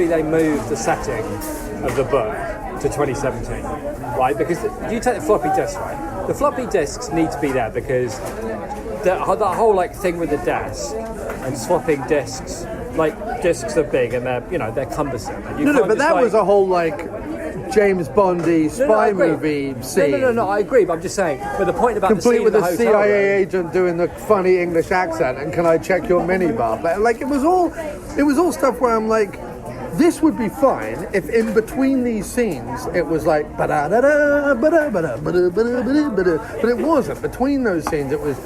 they moved the setting of the book to 2017, right? Because you take the floppy disks, right? The floppy disks need to be there because that whole like thing with the desk and swapping disks, like disks are big and they're cumbersome. And but that was a whole like James Bondy spy movie scene. No, I agree, but I'm just saying. But the point about complete the scene with in the a CIA agent doing the funny English accent, and can I check your minibar? But like it was all stuff where I'm like, this would be fine if in between these scenes it was like ba-da-da-da, ba-da-ba-da, ba-da-ba-da, ba-da-ba-da, but it wasn't. Between those scenes it was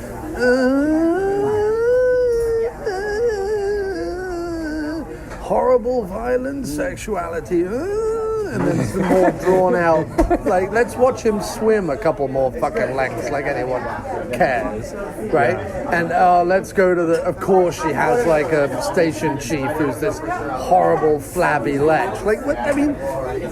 horrible violence, sexuality, and then it's the more drawn out, like, let's watch him swim a couple more fucking lengths, like anyone cares, right? And let's go to of course she has like a station chief who's this horrible flabby lech. Like, what, I mean,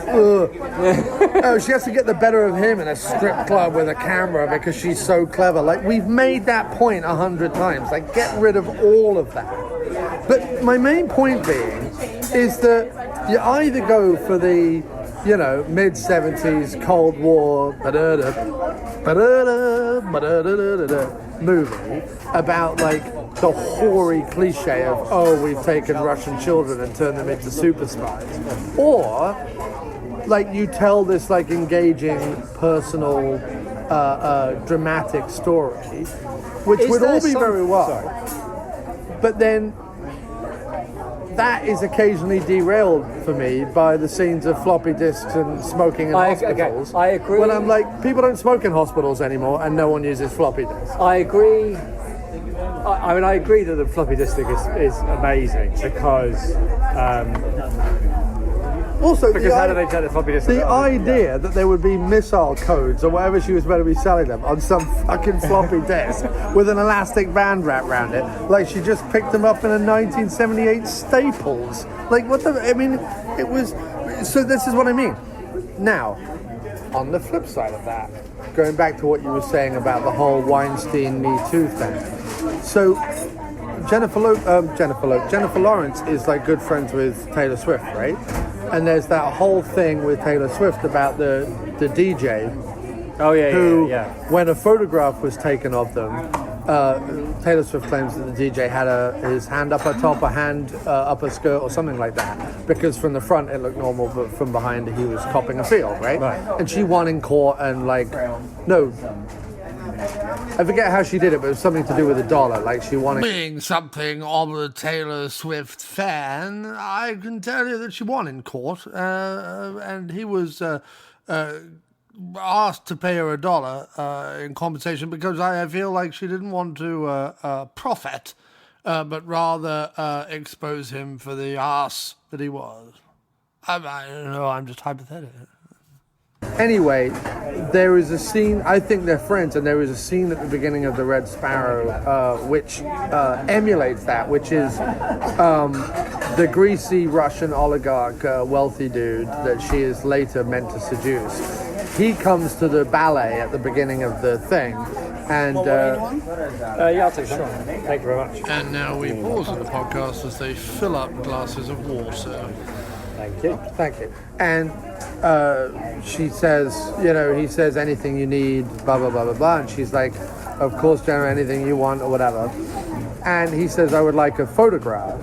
oh, she has to get the better of him in a strip club with a camera because she's so clever. Like, we've made that point 100 times. Like, get rid of all of that. But my main point being is that you either go for the, you know, mid-70s Cold War movie about like the hoary cliche of, oh, we've taken Russian children and turned them into super spies, or like you tell this like engaging, personal, dramatic story, which would all be very well. Sorry. But then that is occasionally derailed for me by the scenes of floppy disks and smoking in hospitals. Okay, I agree. When I'm like, people don't smoke in hospitals anymore and no one uses floppy disks. I agree. I mean, I agree that the floppy disk thing is amazing because... Also, because how do they turn the floppy disk? The idea that there would be missile codes or whatever she was meant to be selling them on some fucking floppy disk with an elastic band wrapped around it, like she just picked them up in a 1978 Staples. Like, what the? I mean, it was. So this is what I mean. Now, on the flip side of that, going back to what you were saying about the whole Weinstein Me Too thing. So Jennifer Lawrence is like good friends with Taylor Swift, right? And there's that whole thing with Taylor Swift about the DJ. Oh yeah, who, yeah. When a photograph was taken of them, Taylor Swift claims that the DJ had his hand up her top, a hand up her skirt, or something like that. Because from the front it looked normal, but from behind he was copping a feel, right? And she won in court, and like, no. I forget how she did it, but it was something to do with $1. Like she wanted. Being something of a Taylor Swift fan, I can tell you that she won in court, and he was asked to pay her $1 in compensation because I feel like she didn't want to profit, but rather expose him for the arse that he was. I don't know. I'm just hypothetical. Anyway, there is a scene, I think they're friends, and there is a scene at the beginning of The Red Sparrow which emulates that, which is the greasy Russian oligarch, wealthy dude that she is later meant to seduce. He comes to the ballet at the beginning of the thing, and... yeah, I'll take some. Thank you very much. And now we pause in the podcast as they fill up glasses of water. Thank you. Thank you. And she says, you know, he says anything you need, blah, blah, blah, blah, blah. And she's like, of course, Jenna, anything you want or whatever. And he says, I would like a photograph.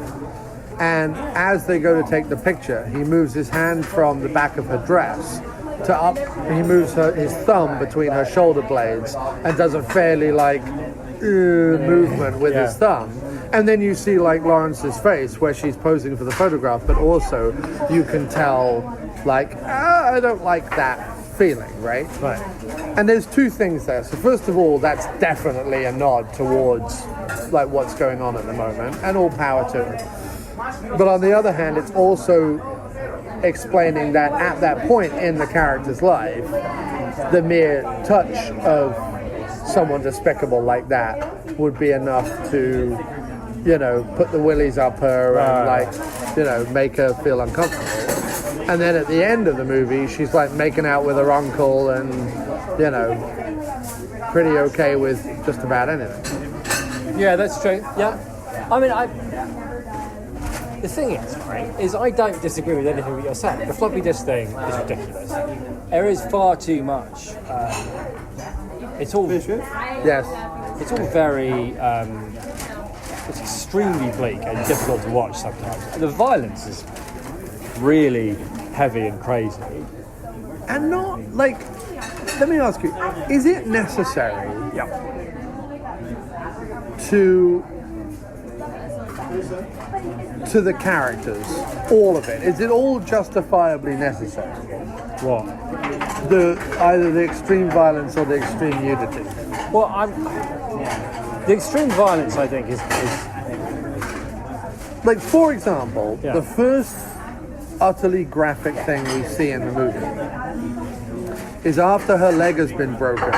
And as they go to take the picture, he moves his hand from the back of her dress to up. He moves his thumb between her shoulder blades and does a fairly like movement with his thumb. And then you see like Lawrence's face where she's posing for the photograph, but also you can tell like, I don't like that feeling, right? Right. And there's two things there. So first of all, that's definitely a nod towards like what's going on at the moment, and all power to it. But on the other hand, it's also explaining that at that point in the character's life, the mere touch of someone despicable like that would be enough to, you know, put the willies up her and like, you know, make her feel uncomfortable. And then at the end of the movie, she's like making out with her uncle and, you know, pretty okay with just about anything. Yeah, that's true. Yeah. I mean, the thing is, right, is I don't disagree with anything that you're saying. The floppy disk thing is ridiculous. There is far too much. It's all... Yes. It's all very... it's extremely bleak and difficult to watch sometimes. The violence is really heavy and crazy. And not, like... Let me ask you, is it necessary to the characters, all of it? Is it all justifiably necessary? What? Either the extreme violence or the extreme nudity? Well, the extreme violence, I think, is Like, for example, Yeah. the first utterly graphic thing we see in the movie is after her leg has been broken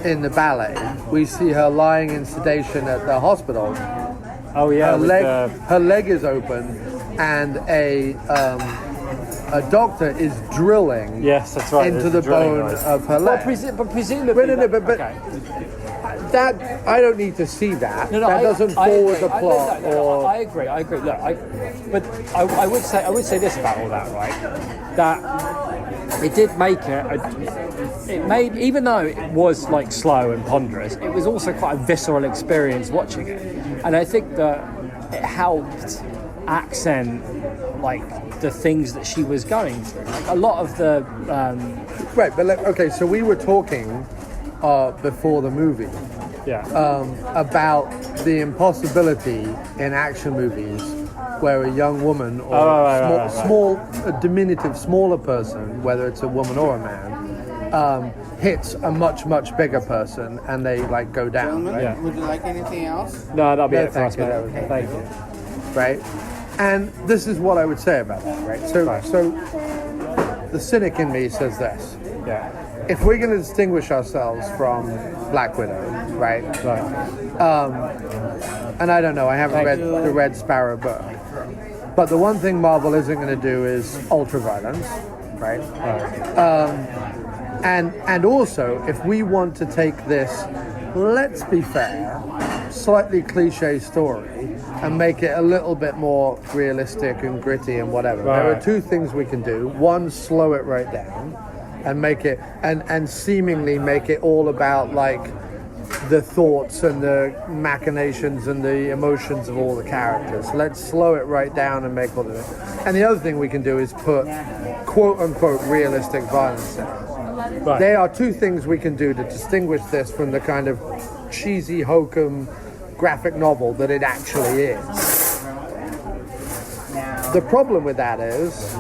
in the ballet. We see her lying in sedation at the hospital. Oh yeah, Her leg is open, and a doctor is drilling yes, that's right. into there's the drilling, bone right. of her leg. But presumably, No, but okay. that I don't need to see that. No, that doesn't forward agree. the plot. I agree. Look, but I would say this about all that, right? That it did make it made, even though it was like slow and ponderous, it was also quite a visceral experience watching it, and I think that it helped accent like the things that she was going through. Like a lot of the Right, but okay. So we were talking before the movie. About the impossibility in action movies where a young woman or a diminutive, smaller person, whether it's a woman or a man, hits a much, much bigger person and they like go down. Gentlemen, Right? Yeah. would you like anything else? no, that'll be No, it for us, thank you. mate. Thank you. Right? And this is what I would say about that, right? So the cynic in me says this. Yeah. If we're going to distinguish ourselves from Black Widow, right? And I don't know, I haven't read the Red Sparrow book. But the one thing Marvel isn't going to do is ultra-violence, right? And also, if we want to take this, let's be fair, slightly cliche story and make it a little bit more realistic and gritty and whatever. Right. There are two things we can do. One, slow it right down and make it, and seemingly make it all about like the thoughts and the machinations and the emotions of all the characters. Let's slow it right down and make all of it. And the other thing we can do is put quote unquote realistic violence in. Right. There are two things we can do to distinguish this from the kind of cheesy hokum graphic novel that it actually is. The problem with that is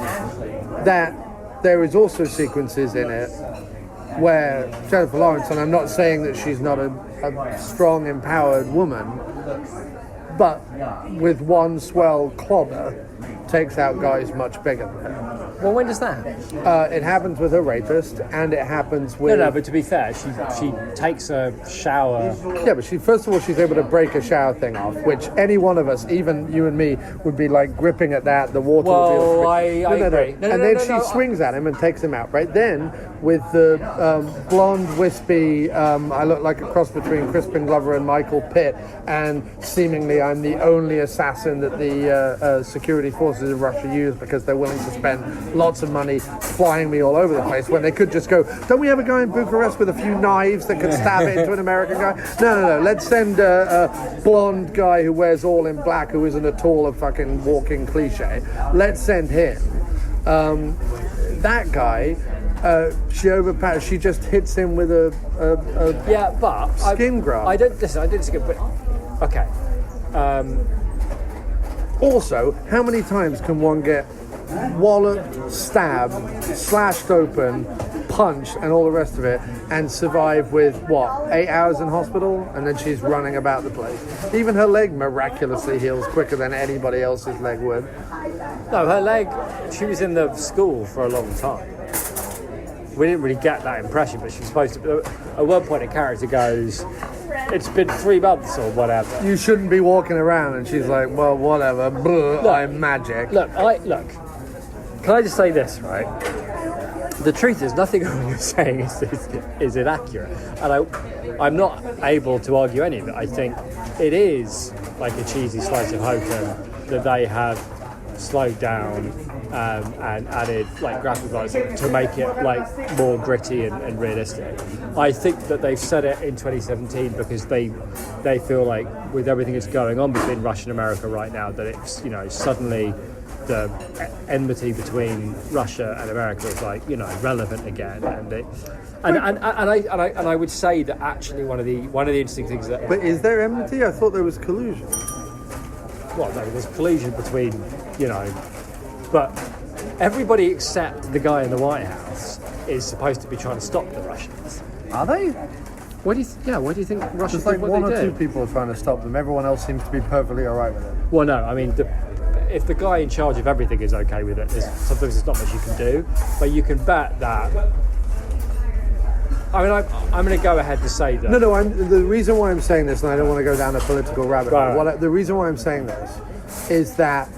that there is also sequences in it where Jennifer Lawrence, and I'm not saying that she's not a strong, empowered woman, but with one swell clobber takes out guys much bigger than her. Well, when does that happen? It happens with a rapist, and it happens with... No, but to be fair, she takes a shower. Yeah, but first of all, she's able to break a shower thing off, which any one of us, even you and me, would be like gripping at that. The water Well, would be... I agree. And then she swings at him and takes him out, right? Then, with the blonde, wispy, I look like a cross between Crispin Glover and Michael Pitt, and seemingly I'm the only assassin that the security forces of Russia use because they're willing to spend lots of money flying me all over the place when they could just go, don't we have a guy in Bucharest with a few knives that could stab it into an American guy? No. Let's send a blonde guy who wears all in black who isn't at all a fucking walking cliche. Let's send him. That guy, she just hits him with a skin grab. I don't disagree, but okay. Also, how many times can one get walloped, stabbed, slashed open, punched, and all the rest of it, and survive with, 8 hours in hospital? And then she's running about the place. Even her leg miraculously heals quicker than anybody else's leg would. No, her leg, she was in the school for a long time. We didn't really get that impression, but she's supposed to... At one point, a character goes, it's been 3 months or whatever. You shouldn't be walking around, and she's like, well, whatever, I'm magic. Look, can I just say this, right? The truth is, nothing you're saying is inaccurate. And I'm not able to argue any of it. I think it is like a cheesy slice of hokum that they have slowed down and added like graphic violence to make it like more gritty and realistic. I think that they've said it in 2017 because they feel like with everything that's going on between Russia and America right now that it's, suddenly the enmity between Russia and America is like, relevant again, and I would say that actually one of the interesting things that. But is there enmity? I thought there was collusion. Well, no, there's collusion between, but everybody except the guy in the White House is supposed to be trying to stop the Russians. Are they? Why do you think Russia Just like did what one they or two did? people are trying to stop them. Everyone else seems to be perfectly all right with it. Well, no, I mean, if the guy in charge of everything is okay with it, sometimes there's not much you can do, but you can bet that. I mean, I'm going to go ahead to say that. No. The reason why I'm saying this, and I don't want to go down a political rabbit hole. Right. The reason why I'm saying this is that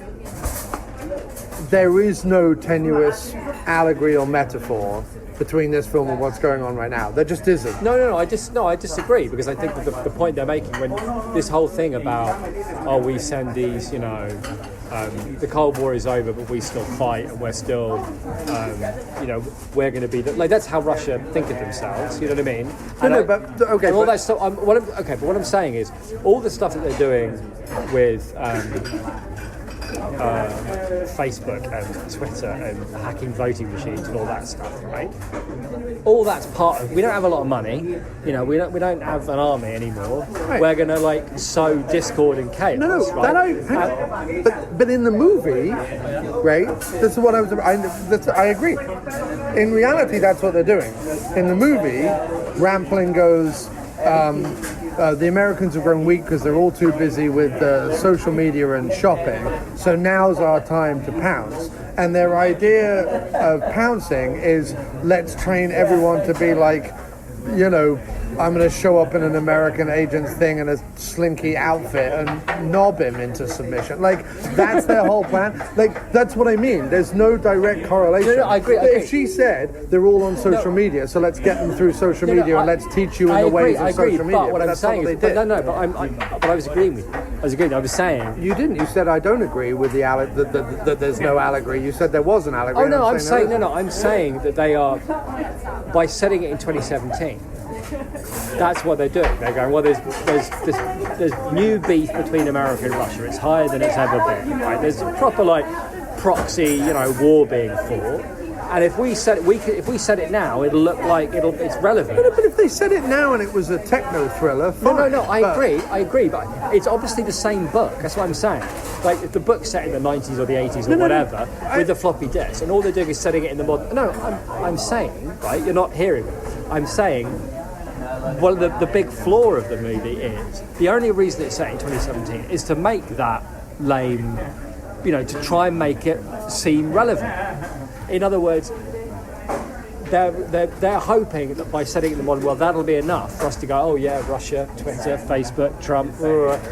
there is no tenuous allegory or metaphor between this film and what's going on right now. There just isn't. No. I disagree, because I think that the point they're making when this whole thing about we send these, the Cold War is over, but we still fight, and we're still, we're going to be like, that's how Russia think of themselves. You know what I mean? That stuff. But what I'm saying is all the stuff that they're doing with. Facebook and Twitter and hacking voting machines and all that stuff, right? All that's part of. We don't have a lot of money, we don't have an army anymore. Right. We're gonna sow discord and chaos. But in the movie, right? This is what I agree. In reality, that's what they're doing. In the movie, Rampling goes. The Americans have grown weak because they're all too busy with social media and shopping. So now's our time to pounce. And their idea of pouncing is let's train everyone to be like, I'm going to show up in an American agent's thing in a slinky outfit and knob him into submission. That's their whole plan. That's what I mean. There's no direct correlation. No, I agree. If she said they're all on social media, so let's get them through social media and let's teach you in the ways of social media. But what I'm saying is, but I was agreeing with you. I was saying you didn't. You said I don't agree with that there's no allegory. You said there was an allegory. Oh no, I'm saying that they are by setting it in 2017. That's what they're doing. They're going, well, there's new beef between America and Russia. It's higher than it's ever been. Right? There's a proper proxy, war being fought. And if we set it now, it'll look like it's relevant. But if they said it now and it was a techno thriller, fine. No. I agree. But it's obviously the same book. That's what I'm saying. If the book's set in the 90s or the 80s or whatever, with the floppy disk, and all they're doing is setting it in the modern. No, I'm saying, right? You're not hearing me. I'm saying. Well, the big flaw of the movie is the only reason it's set in 2017 is to make that lame, to try and make it seem relevant. In other words, they're hoping that by setting it in the modern world, that'll be enough for us to go, oh yeah, Russia, Twitter, Facebook, Trump,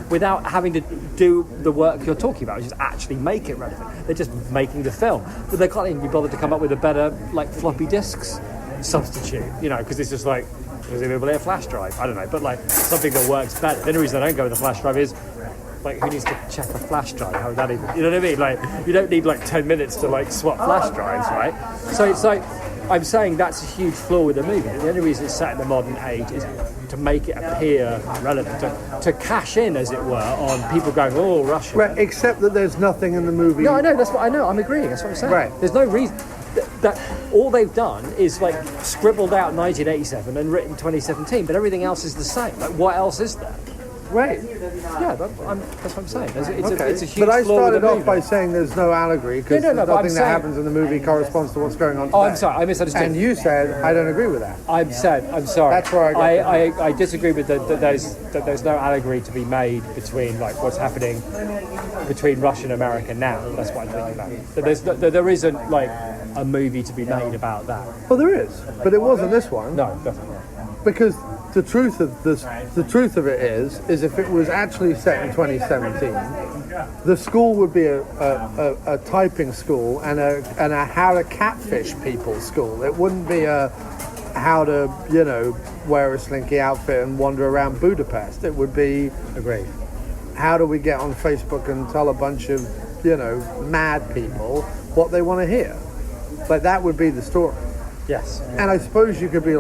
without having to do the work you're talking about, just actually make it relevant. They're just making the film, but they can't even be bothered to come up with a better floppy disks substitute, because it's just presumably a flash drive. I don't know, but something that works better. The only reason I don't go with a flash drive is who needs to check a flash drive? How would that even? You know what I mean? You don't need 10 minutes to swap flash drives, right? So it's I'm saying that's a huge flaw with the movie. The only reason it's set in the modern age is to make it appear relevant, to cash in, as it were, on people going, oh, Russia. Right, except that there's nothing in the movie. No, I know. That's what I know. I'm agreeing. That's what I'm saying. Right. There's no reason. That all they've done is scribbled out 1987 and written 2017, but everything else is the same. What else is there? Right. Yeah, that's what I'm saying. It's a huge but I flaw started with the off movie. by saying there's no allegory because nothing that happens in the movie corresponds to what's going on today. Oh, I'm sorry, I misunderstood. And you said I don't agree with that. I'm sorry. That's where I disagree with that there's no allegory to be made between what's happening between Russia and America now. That's what I'm thinking about. There isn't a movie to be made about that. Well, there is, but it wasn't this one. No, definitely not. Because the truth of it is if it was actually set in 2017, the school would be a typing school and a how to catfish people school. It wouldn't be a how to wear a slinky outfit and wander around Budapest. It would be how do we get on Facebook and tell a bunch of mad people what they want to hear. That would be the story. Yes. And I suppose you could be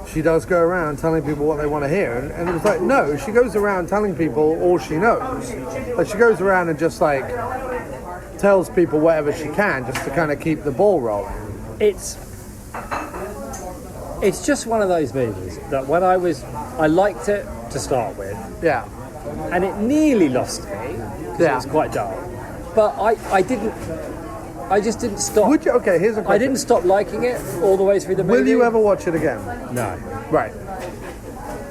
she does go around telling people what they want to hear. And it was no, she goes around telling people all she knows. She goes around and just tells people whatever she can just to kind of keep the ball rolling. It's just one of those movies that when I liked it to start with. Yeah. And it nearly lost me because it was quite dull. But I just didn't stop. Would you? Okay, here's a question. I didn't stop liking it all the way through the movie. Will you ever watch it again? No. Right.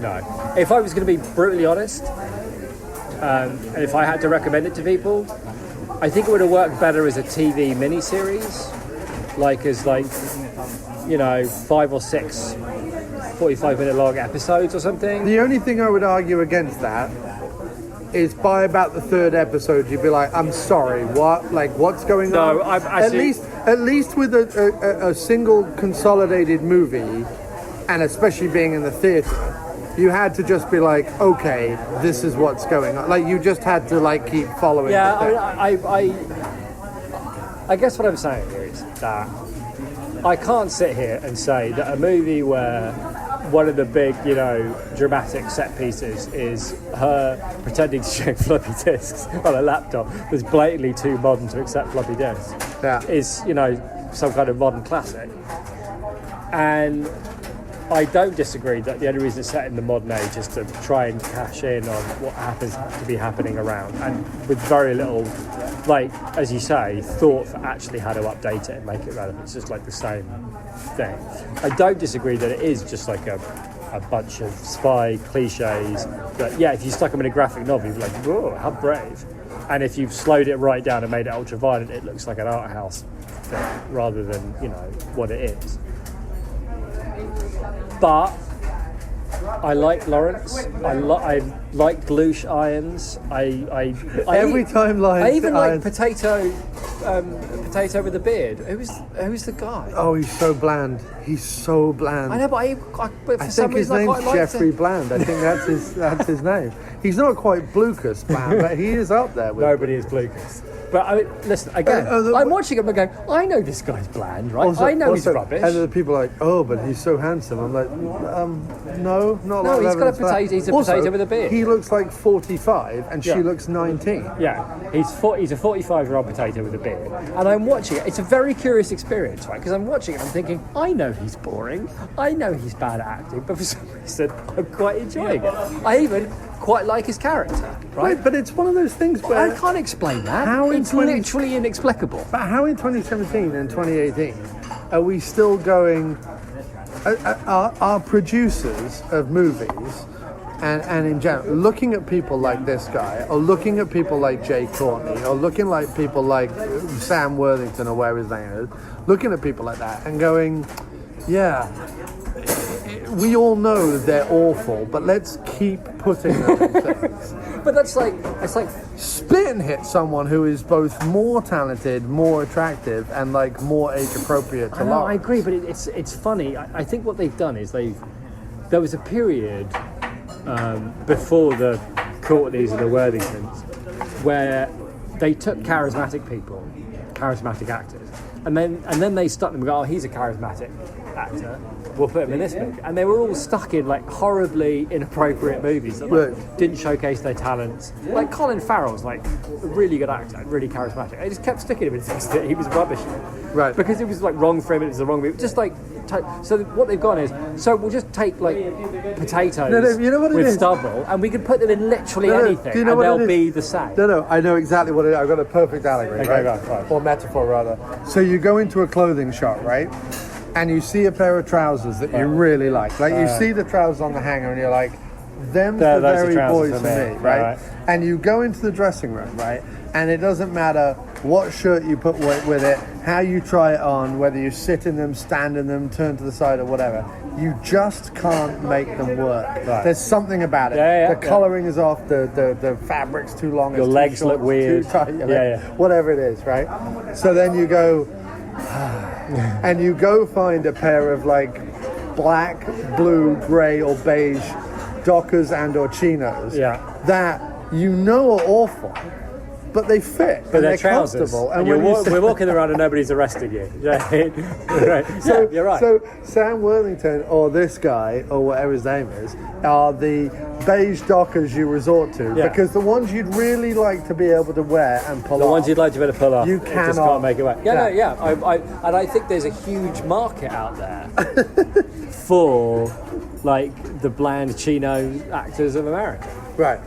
No. If I was going to be brutally honest, and if I had to recommend it to people, I think it would have worked better as a TV miniseries, as 5 or 6 45-minute long episodes or something. The only thing I would argue against that is by about the 3rd episode, you'd be like, I'm sorry, what? Like, what's going on? No, at least with a single consolidated movie, and especially being in the theatre, you had to just be like, okay, this is what's going on. Like, you just had to, like, keep following. Yeah, I guess what I'm saying here is that I can't sit here and say that a movie where one of the big, dramatic set pieces is her pretending to check floppy disks on a laptop that's blatantly too modern to accept floppy disks is, some kind of modern classic. And I don't disagree that the only reason it's set in the modern age is to try and cash in on what happens to be happening around, and with very little, as you say, thought for actually how to update it and make it relevant. It's just like the same thing. I don't disagree that it is just like a bunch of spy cliches that, if you stuck them in a graphic novel, you'd be like, whoa, how brave. And if you've slowed it right down and made it ultra violent, it looks like an art house thing rather than, what it is. But I like Lawrence. I like louche irons. I even like potato with a beard. Who's the guy? Oh, he's so bland. He's so bland. I know, but for some reason I think his name's Jeffrey him. Bland. I think that's his name. He's not quite Blucas Bland, but he is up there with. Nobody is Blucas. But I mean, listen, again, I'm watching him and going, I know this guy's bland, right? I know he's rubbish. And the people are like, oh, but he's so handsome. I'm like, no, not like that. No, he's got a potato. He's a potato with a beard. He looks like 45 and she looks 19. Yeah, he's a 45-year-old potato with a beard. And I'm watching it. It's a very curious experience, right? Because I'm watching it and I'm thinking, I know he's boring. I know he's bad at acting. But for some reason, I'm quite enjoying it. I even quite like his character, right? But it's one of those things where... I can't explain that. It's literally inexplicable. But how in 2017 and 2018 are we still going... Are producers of movies and in general looking at people like this guy, or looking at people like Jay Courtney, or looking like people like Sam Worthington or whatever his name is, looking at people like that and going, we all know that they're awful, but let's keep putting them in things. But it's like spit and hit someone who is both more talented, more attractive, and like more age appropriate to love. I agree, but it's funny. I think what they've done is there was a period before the Courtneys and the Worthingtons where they took charismatic actors, and then they stuck them and go, oh, he's a charismatic actor, we'll put him in this movie. And they were all stuck in like horribly inappropriate movies that didn't showcase their talents. Like Colin Farrell's like a really good actor, really charismatic. They just kept sticking him in things that he was rubbish in. Right. Because it was like wrong for him, it was the wrong movie. Just like so what they've gone is, so we'll just take like potatoes with stubble and we can put them in literally anything and they'll be the same. No, I know exactly what it is. I've got a perfect allegory, okay, right? Or metaphor rather. So you go into a clothing shop, right? And you see a pair of trousers that you really like. Like you see the trousers on the hanger and you're like, them's the very boys for me, right? And you go into the dressing room, right? And it doesn't matter what shirt you put with it, how you try it on, whether you sit in them, stand in them, turn to the side or whatever. You just can't make them work. Right. There's something about it. The colouring is off, the fabric's too long, your legs look weird, too tight, whatever it is, right? So then you go... and you go find a pair of like black, blue, grey or beige Dockers and or chinos that are awful, but they fit, but they're trousers. Comfortable. And we're walking around and nobody's arresting you. Right. So you're right. So Sam Worthington or this guy or whatever his name is are the beige Dockers you resort to because the ones you'd really like to be able to wear and pull off. The ones you'd like to be able to pull off. You cannot. Just can't make it work. And I think there's a huge market out there for like the bland chino actors of America. Right.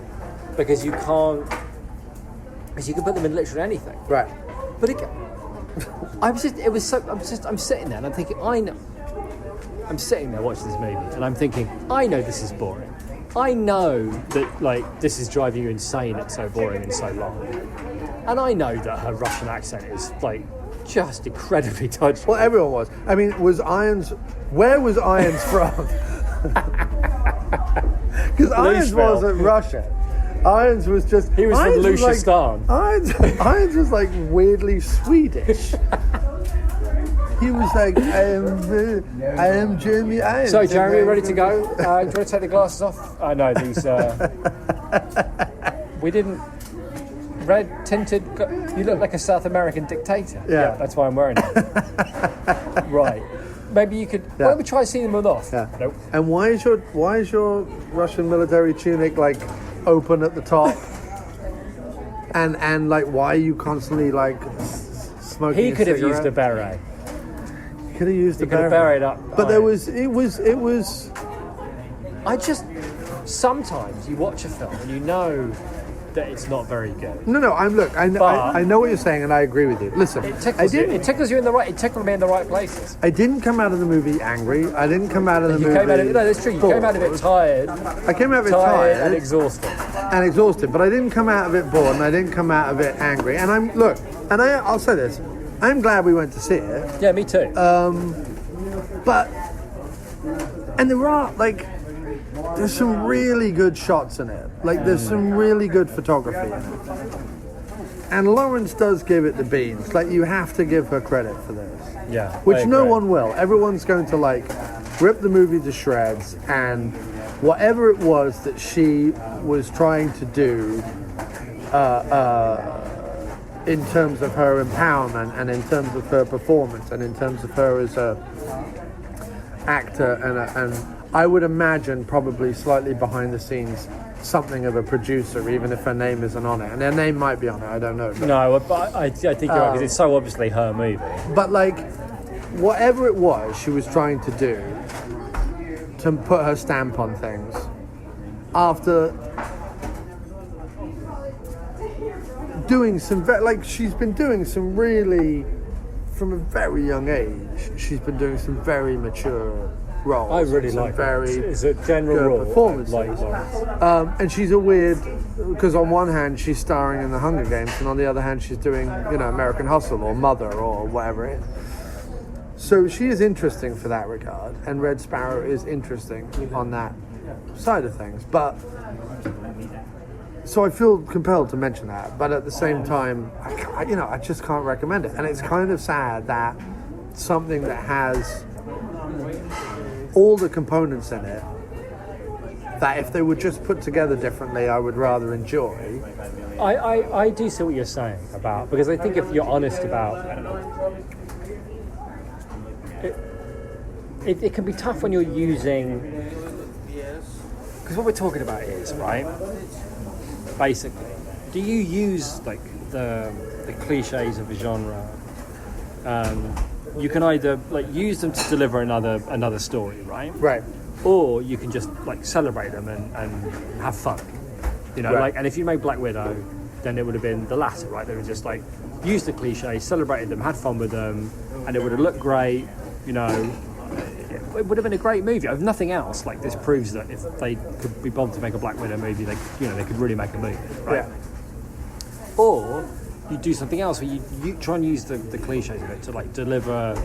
Because you can put them in literally anything. Right. But I'm sitting there and I'm thinking, I know. I'm sitting there watching this movie and I'm thinking, I know this is boring. I know that like this is driving you insane. It's so boring and so long. And I know that her Russian accent is like just incredibly dodgy. Well, everyone was. I mean, where was Irons from? Because Irons wasn't Russian. Irons was just... He was from Lushestan. Irons was like weirdly Swedish. He was like, I am Jeremy Irons. So, Jeremy, ready to go? Do you want to take the glasses off? No, these... we didn't... Red tinted... You look like a South American dictator. Yeah. That's why I'm wearing it. Right. Maybe you could... Why don't we try seeing them off? Yeah. Nope. And why is your Russian military tunic like open at the top? and like why are you constantly like smoking? He could have cigarette? used a beret. Could have used He a could have beret. buried up. But it was. I just... Sometimes you watch a film and you know that it's not very good. No. I know what you're saying, and I agree with you. Listen, It tickles you. It tickles you in the right. It tickled me in the right places. I didn't come out of the movie angry. I didn't come out of the movie. No, that's true. You came out of it tired. I came out of it tired and exhausted. But I didn't come out of it bored, and I didn't come out of it angry. And I'll say this: I'm glad we went to see it. Yeah, me too. And there are like. There's some really good shots in it. Like, there's some really good photography in it. And Lawrence does give it the beans. Like, you have to give her credit for this. Yeah. Which no one will. Everyone's going to, like, rip the movie to shreds. And whatever it was that she was trying to do in terms of her empowerment and in terms of her performance and in terms of her as a actor and I would imagine probably slightly behind the scenes something of a producer, even if her name isn't on it. And her name might be on it, I don't know. No, but I think you're right, because it's so obviously her movie. But, like, whatever it was she was trying to do to put her stamp on things, after doing some... she's been doing some really... From a very young age, she's been doing some very mature roles. I really like very it's a general rule. Performances. Like and she's a weird, because on one hand she's starring in the Hunger Games, and on the other hand she's doing, American Hustle or Mother or whatever it is. So she is interesting for that regard, and Red Sparrow is interesting on that side of things. But so I feel compelled to mention that, but at the same time, I just can't recommend it. And it's kind of sad that something that has all the components in it, that if they were just put together differently, I would rather enjoy. I do see what you're saying about, because I think if you're honest about it, it can be tough when you're using, because what we're talking about is, right, basically, do you use like the cliches of a genre? You can either like use them to deliver another story, right? Right. Or you can just like celebrate them and have fun, Right. Like. And if you made Black Widow, then it would have been the latter, right? They would just like use the cliches, celebrated them, had fun with them, and it would have looked great. It would have been a great movie. If nothing else, like this proves that if they could be bothered to make a Black Widow movie, they could really make a movie, right? Yeah. Or you do something else where you try and use the cliches of it to like deliver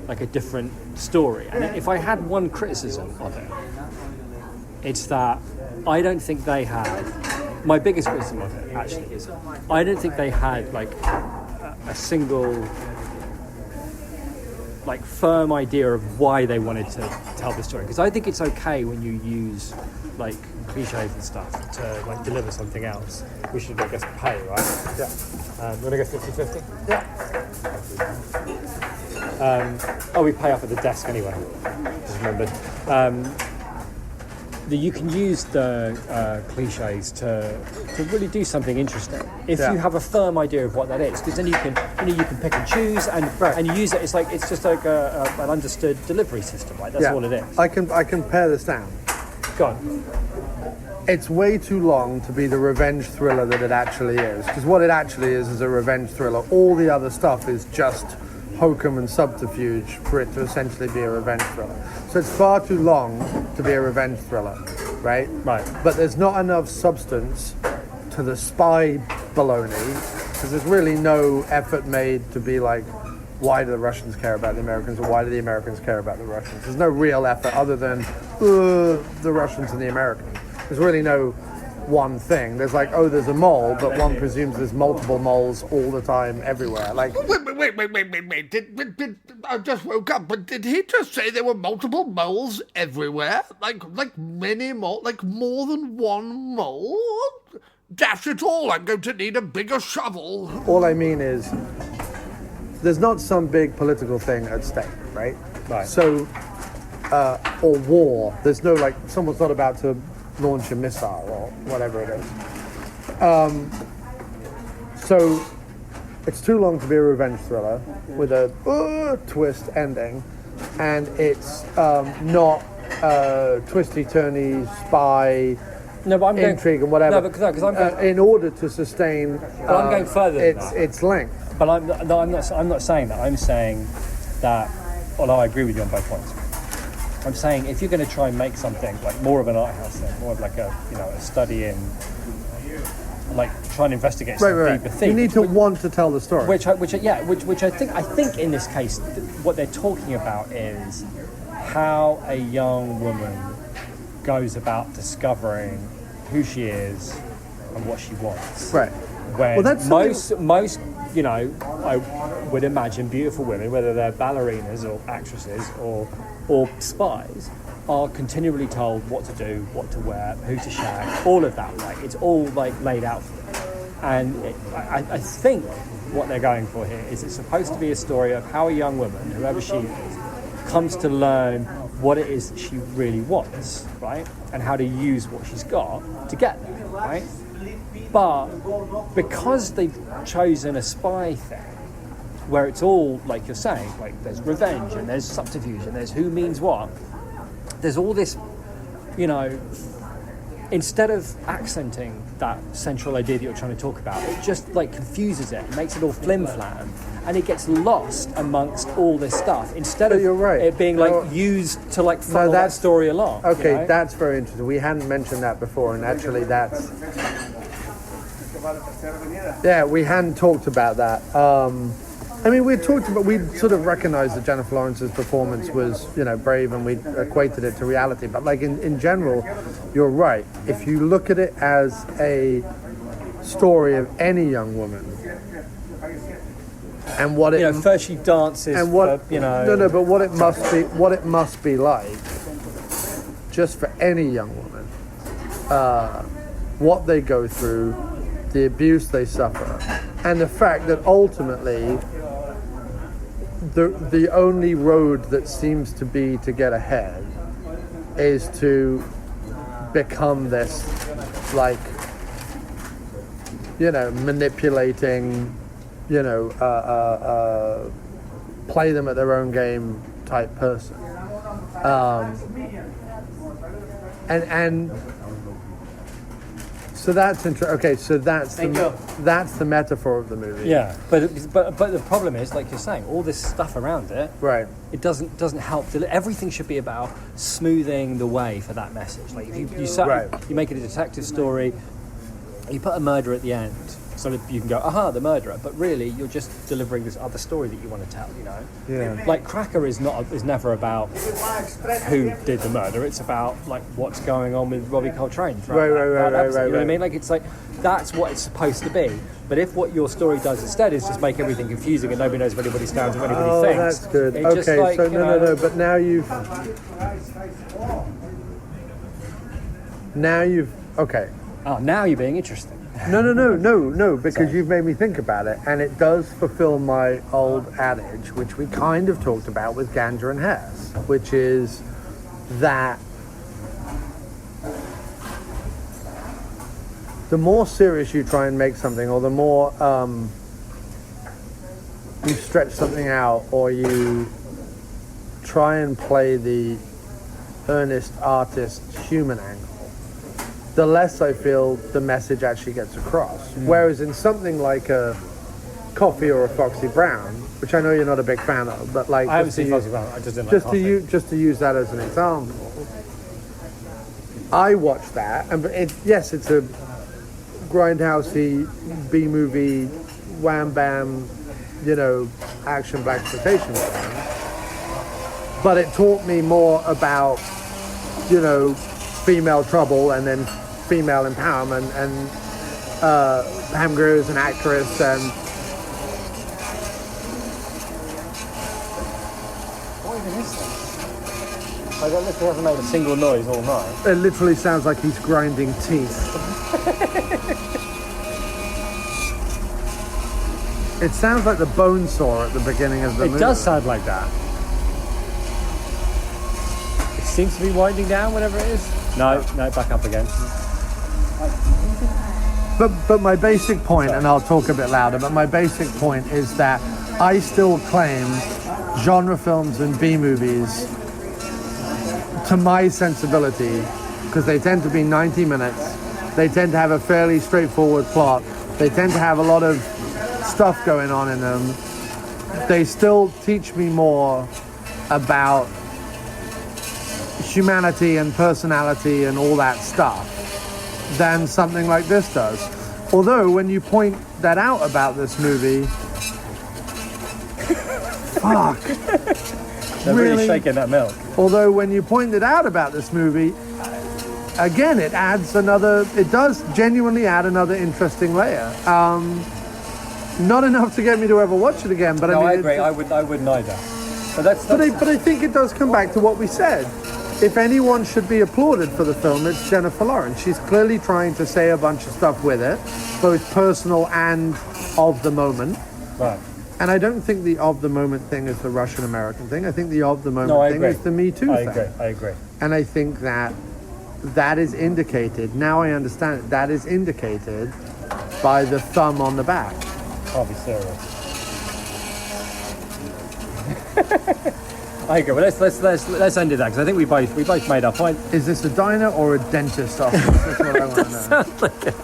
like a different story. And if I had one criticism of it, it's that I don't think they had, my biggest criticism of it actually is, I don't think they had like a single like firm idea of why they wanted to tell the story. Because I think it's okay when you use like cliches and stuff to like deliver something else. We should, I guess, pay, right? Yeah. You want to go 50-50? Yeah. We pay up at the desk anyway. Just remembered. You can use the cliches to really do something interesting if you have a firm idea of what that is, because then you can pick and choose and you use it. It's just like an understood delivery system, right? That's all it is. I can pare this down. Go on. It's way too long to be the revenge thriller that it actually is, because what it actually is a revenge thriller. All the other stuff is just hokum and subterfuge for it to essentially be a revenge thriller. So it's far too long to be a revenge thriller, right? Right. But there's not enough substance to the spy baloney, because there's really no effort made to be like, why do the Russians care about the Americans, or why do the Americans care about the Russians? There's no real effort other than the Russians and the Americans. There's really no one thing. There's like, oh, there's a mole, but one presumes there's multiple moles all the time, everywhere. Like, Wait. I just woke up, but did he just say there were multiple moles everywhere? Like many more, like more than one mole? Dash it all, I'm going to need a bigger shovel. all I mean is, there's not some big political thing at stake, right? Right. So, or war. There's no, like, someone's not about to launch a missile or whatever it is. So, it's too long to be a revenge thriller with a twist ending, and it's not twisty-turny spy No, but I'm intrigue and whatever. No, because I'm going, in order to sustain I'm going further than that. its length. but I'm not saying that. I'm saying that, although I agree with you on both points, I'm saying if you're going to try and make something like more of an art house thing, more of like a study in, like trying to investigate some deeper theme. You need to want to tell the story. Which I think in this case, what they're talking about is how a young woman goes about discovering who she is and what she wants. Right. When that's most, I would imagine beautiful women, whether they're ballerinas or actresses or spies, are continually told what to do, what to wear, who to shag, all of that. Like, it's all like laid out for them. And I think what they're going for here is it's supposed to be a story of how a young woman, whoever she is, comes to learn what it is that she really wants, right? And how to use what she's got to get there, right? But because they've chosen a spy thing, where it's all, like you're saying, like there's revenge and there's subterfuge and there's who means what, there's all this, instead of accenting that central idea that you're trying to talk about, it just like confuses it, makes it all flim-flam, and it gets lost amongst all this stuff instead of you're right. it being like used to like follow that story along. Okay, that's very interesting. We hadn't mentioned that before, and actually that's... Yeah, we hadn't talked about that. We sort of recognized that Jennifer Lawrence's performance was, brave, and we equated it to reality. But like in general, you're right. If you look at it as a story of any young woman, and what it, first she dances, and what but what it must be like, just for any young woman, what they go through, the abuse they suffer, and the fact that ultimately the only road that seems to be to get ahead is to become this, like, manipulating, play them at their own game type person. And so that's interesting. Okay, so that's the metaphor of the movie. Yeah, but the problem is, like you're saying, all this stuff around it. Right. It doesn't help. Everything should be about smoothing the way for that message. Like if you make it a detective story, you put a murder at the end, so that you can go, aha, the murderer. But really, you're just delivering this other story that you want to tell. Yeah. Like Cracker is never about who did the murder. It's about like what's going on with Robbie Coltrane. Right. You know what I mean? Like it's like that's what it's supposed to be. But if what your story does instead is just make everything confusing and nobody knows where anybody stands or what anybody thinks. That's good. It's Okay, just like, so no. But now you've. Okay. Oh, now you're being interesting. No, because you've made me think about it, and it does fulfill my old adage, which we kind of talked about with Ganja and Hess, which is that the more serious you try and make something, or the more you stretch something out, or you try and play the earnest artist human angle, the less I feel the message actually gets across. Whereas in something like a Coffee or a Foxy Brown, which I know you're not a big fan of, but like I haven't seen Fuzzy Brown. I just didn't just like to coffee. just to use that as an example, I watched that, and yes, it's a grindhousey B movie, wham bam, action blaxploitation film. But it taught me more about, female trouble and then female empowerment, and Pam Grier is an actress, and What even is that? Like, that literally hasn't made a single noise all night. it literally sounds like he's grinding teeth. It sounds like the bone saw at the beginning of the movie. It does sound like that. It seems to be winding down, whatever it is. No, back up again. But my basic point, and I'll talk a bit louder, but my basic point is that I still claim genre films and B movies, to my sensibility, because they tend to be 90 minutes, they tend to have a fairly straightforward plot, they tend to have a lot of stuff going on in them, they still teach me more about humanity and personality and all that stuff than something like this does. Although when you point that out about this movie, fuck. They're really shaking that milk. Although when you point it out about this movie, again, it does genuinely add another interesting layer. Not enough to get me to ever watch it again, but I agree. I wouldn't either. But I think it does come back to what we said. If anyone should be applauded for the film, it's Jennifer Lawrence. She's clearly trying to say a bunch of stuff with it, both personal and of the moment. Right. And I don't think the of the moment thing is the Russian American thing. I think the of the moment thing is the Me Too thing. I agree. And I think that is indicated, now I understand it, that is indicated by the thumb on the back. Can't be serious. I agree. Well, let's end it that, because I think we both made our point. Is this a diner or a dentist office? That's what I want to know. Sounds like it.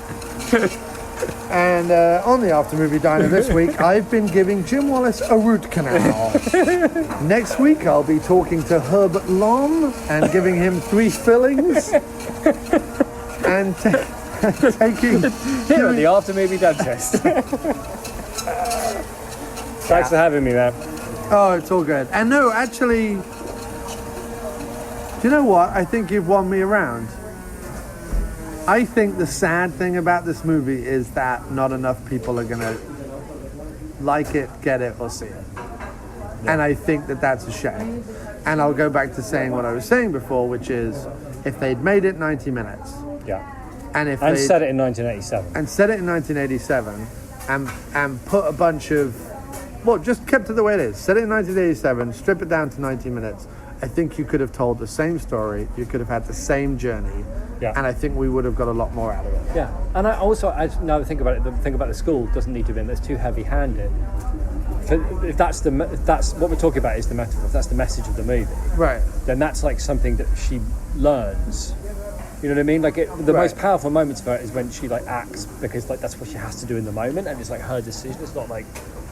And on the After Movie Diner this week, I've been giving Jim Wallace a root canal. Next week, I'll be talking to Herbert Lom and giving him 3 fillings. And taking... Here at the After Movie Dentist. Thanks for having me, man. Oh, it's all good. And no, actually, do you know what? I think you've won me around. I think the sad thing about this movie is that not enough people are going to like it, get it, or see it. Yeah. And I think that that's a shame. And I'll go back to saying what I was saying before, which is if they'd made it 90 minutes. Yeah. And set it in 1987. And set it in 1987 and put a bunch of... Well, just kept it the way it is. Set it in 1987, strip it down to 90 minutes. I think you could have told the same story. You could have had the same journey. Yeah. And I think we would have got a lot more out of it. Yeah. And I also, now that I think about it, the thing about the school doesn't need to be in. That's too heavy-handed. If that's what we're talking about is the metaphor. If that's the message of the movie, right? Then that's like something that she learns. You know what I mean? Like the most powerful moments for it is when she like acts, because like that's what she has to do in the moment, and it's like her decision. It's not like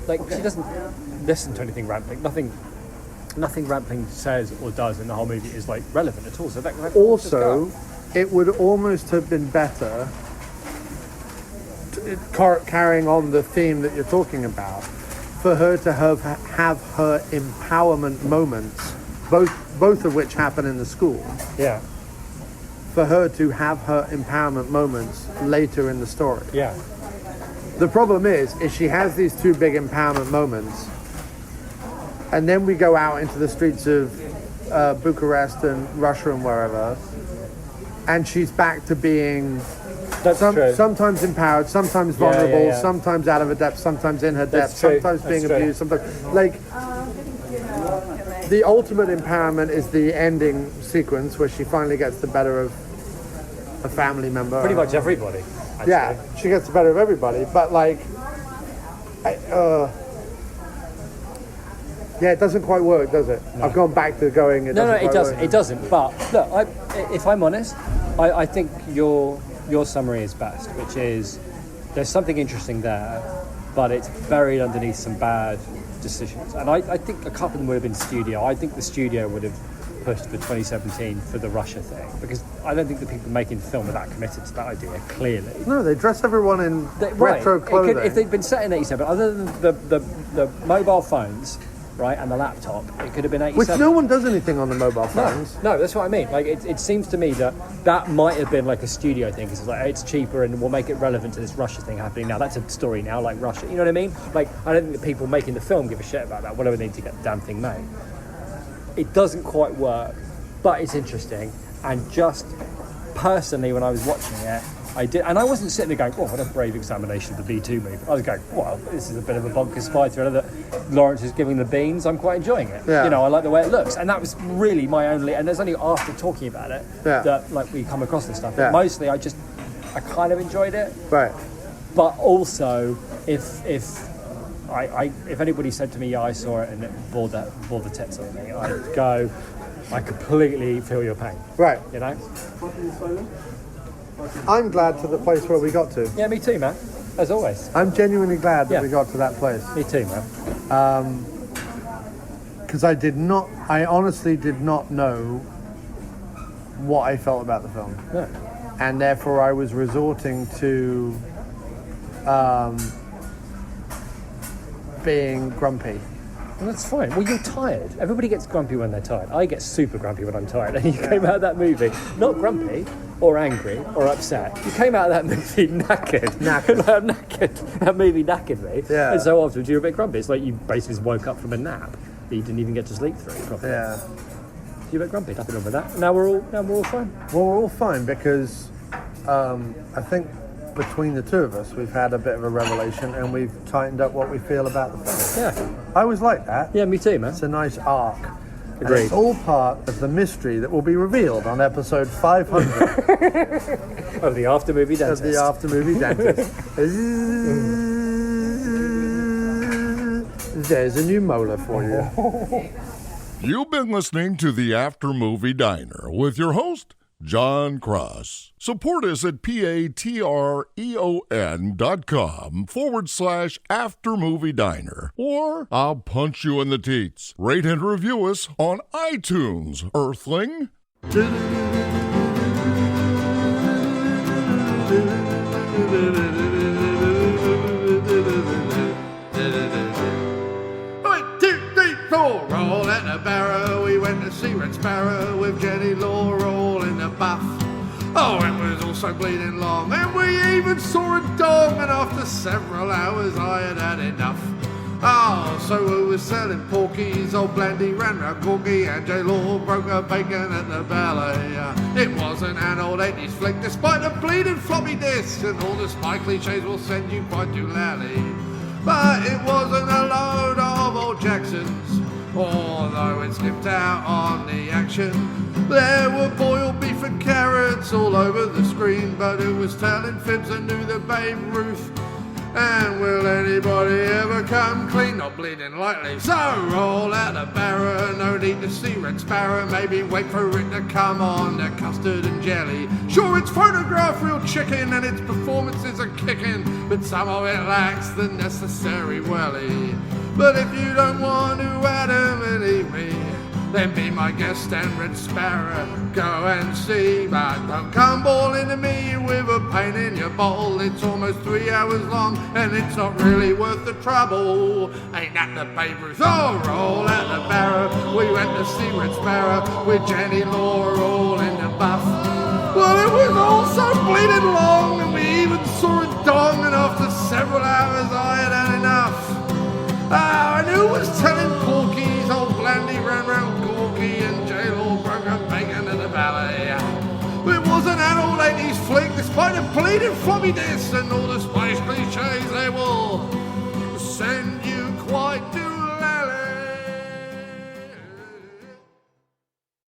she doesn't listen to anything Rampling. Nothing Rampling says or does in the whole movie is like relevant at all. So that also, it would almost have been better carrying on the theme that you're talking about, for her to have her empowerment moments, both of which happen in the school. Yeah. For her to have her empowerment moments later in the story. Yeah. The problem is she has these 2 big empowerment moments, and then we go out into the streets of Bucharest and Russia and wherever, and she's back to being sometimes empowered, sometimes vulnerable, sometimes out of her depth, sometimes in her depth, sometimes being abused, sometimes like the ultimate empowerment is the ending sequence where she finally gets the better of a family member. Pretty much everybody. Actually. Yeah, she gets the better of everybody, but like, it doesn't quite work, does it? No. I've gone back to going. It doesn't. But look, if I'm honest, I think your summary is best, which is there's something interesting there, but it's buried underneath some bad decisions. And I think a couple of them would have been studio. I think the studio would have pushed for 2017 for the Russia thing, because I don't think the people making the film are that committed to that idea, clearly. No, they dress everyone in retro clothing. If they'd been set in 87, other than the mobile phones, right, and the laptop, it could have been 87. Which no one does anything on the mobile phones. No, that's what I mean. Like, it seems to me that might have been like a studio thing, because it's like, it's cheaper and we'll make it relevant to this Russia thing happening now. That's a story now, like Russia. You know what I mean? Like, I don't think the people making the film give a shit about that. Whatever they need to get the damn thing made. It doesn't quite work, but it's interesting. And just personally, when I was watching it, I did, and I wasn't sitting there going, "Oh, what a brave examination of the B2 movie." I was going, "Well, this is a bit of a bonkers spy thriller that Lawrence is giving the beans. I'm quite enjoying it. Yeah. You know, I like the way it looks." And that was really my only. And there's only after talking about it that like we come across this stuff. But mostly, I kind of enjoyed it. Right. But also, if anybody said to me, "Yeah, I saw it and it bored the tits on me," I'd go, "I completely feel your pain." Right. You know. I'm glad to the place where we got to. Yeah, me too, man. As always. I'm genuinely glad that we got to that place. Me too, man. Because I honestly did not know what I felt about the film. Yeah. And therefore I was resorting to being grumpy. Well, that's fine. Well, you're tired. Everybody gets grumpy when they're tired. I get super grumpy when I'm tired. And you came out of that movie not grumpy or angry or upset. You came out of that movie knackered. That movie knackered me. Yeah. And so afterwards you're a bit grumpy. It's like you basically just woke up from a nap that you didn't even get to sleep through properly. Yeah. You're a bit grumpy. Nothing wrong with that. Now we're all fine. Well, we're all fine because I think between the two of us, we've had a bit of a revelation and we've tightened up what we feel about the film. Yeah. I always like that. Yeah, me too, man. It's a nice arc. Agreed. And it's all part of the mystery that will be revealed on episode 500 of the After Movie Dentist. Of the After Movie Dentist. There's a new molar for you. You've been listening to the After Movie Diner with your host, Jon Cross. Support us at patreon.com/aftermoviediner. Or I'll punch you in the teats. Rate and review us on iTunes, Earthling. Roll at the barrow, we went to see Red Sparrow with Jenny Law all in the buff. Oh, it was also bleeding long, and we even saw a dog, and after several hours I had had enough. Oh, so we were selling porkies, old Blandy ran round Corky, and J Law broke her bacon at the ballet. It wasn't an old 80s flick, despite the bleeding floppy discs, and all the spy cliches will send you quite to lally. But it wasn't a load of old Jacksons, although it skipped out on the action. There were boiled beef and carrots all over the screen, but it was telling fibs and knew the Babe Ruth. And will anybody ever come clean? Not bleeding lightly. So roll out the barrow, no need to see Red Sparrow. Maybe wait for it to come on the custard and jelly. Sure, it's photograph real chicken and its performances are kicking, but some of it lacks the necessary welly. But if you don't want to Adam and Eve me, then be my guest and Red Sparrow go and see. But don't come bawling to me with a pain in your bowl. It's almost 3 hours long and it's not really worth the trouble. Ain't that the Babe Ruth? Oh, roll out the barrow. We went to see Red Sparrow with Jenny Law all in the buff. Well, it was also bleeding long and we even saw a dong, and after several hours I had had enough. And who was telling porkies, old Blandy ran round Corky, and J-Law broke her bacon at the ballet. It wasn't an old 80s flick, despite the bleeding floppy discs and all the spice cliches, they will send you quite to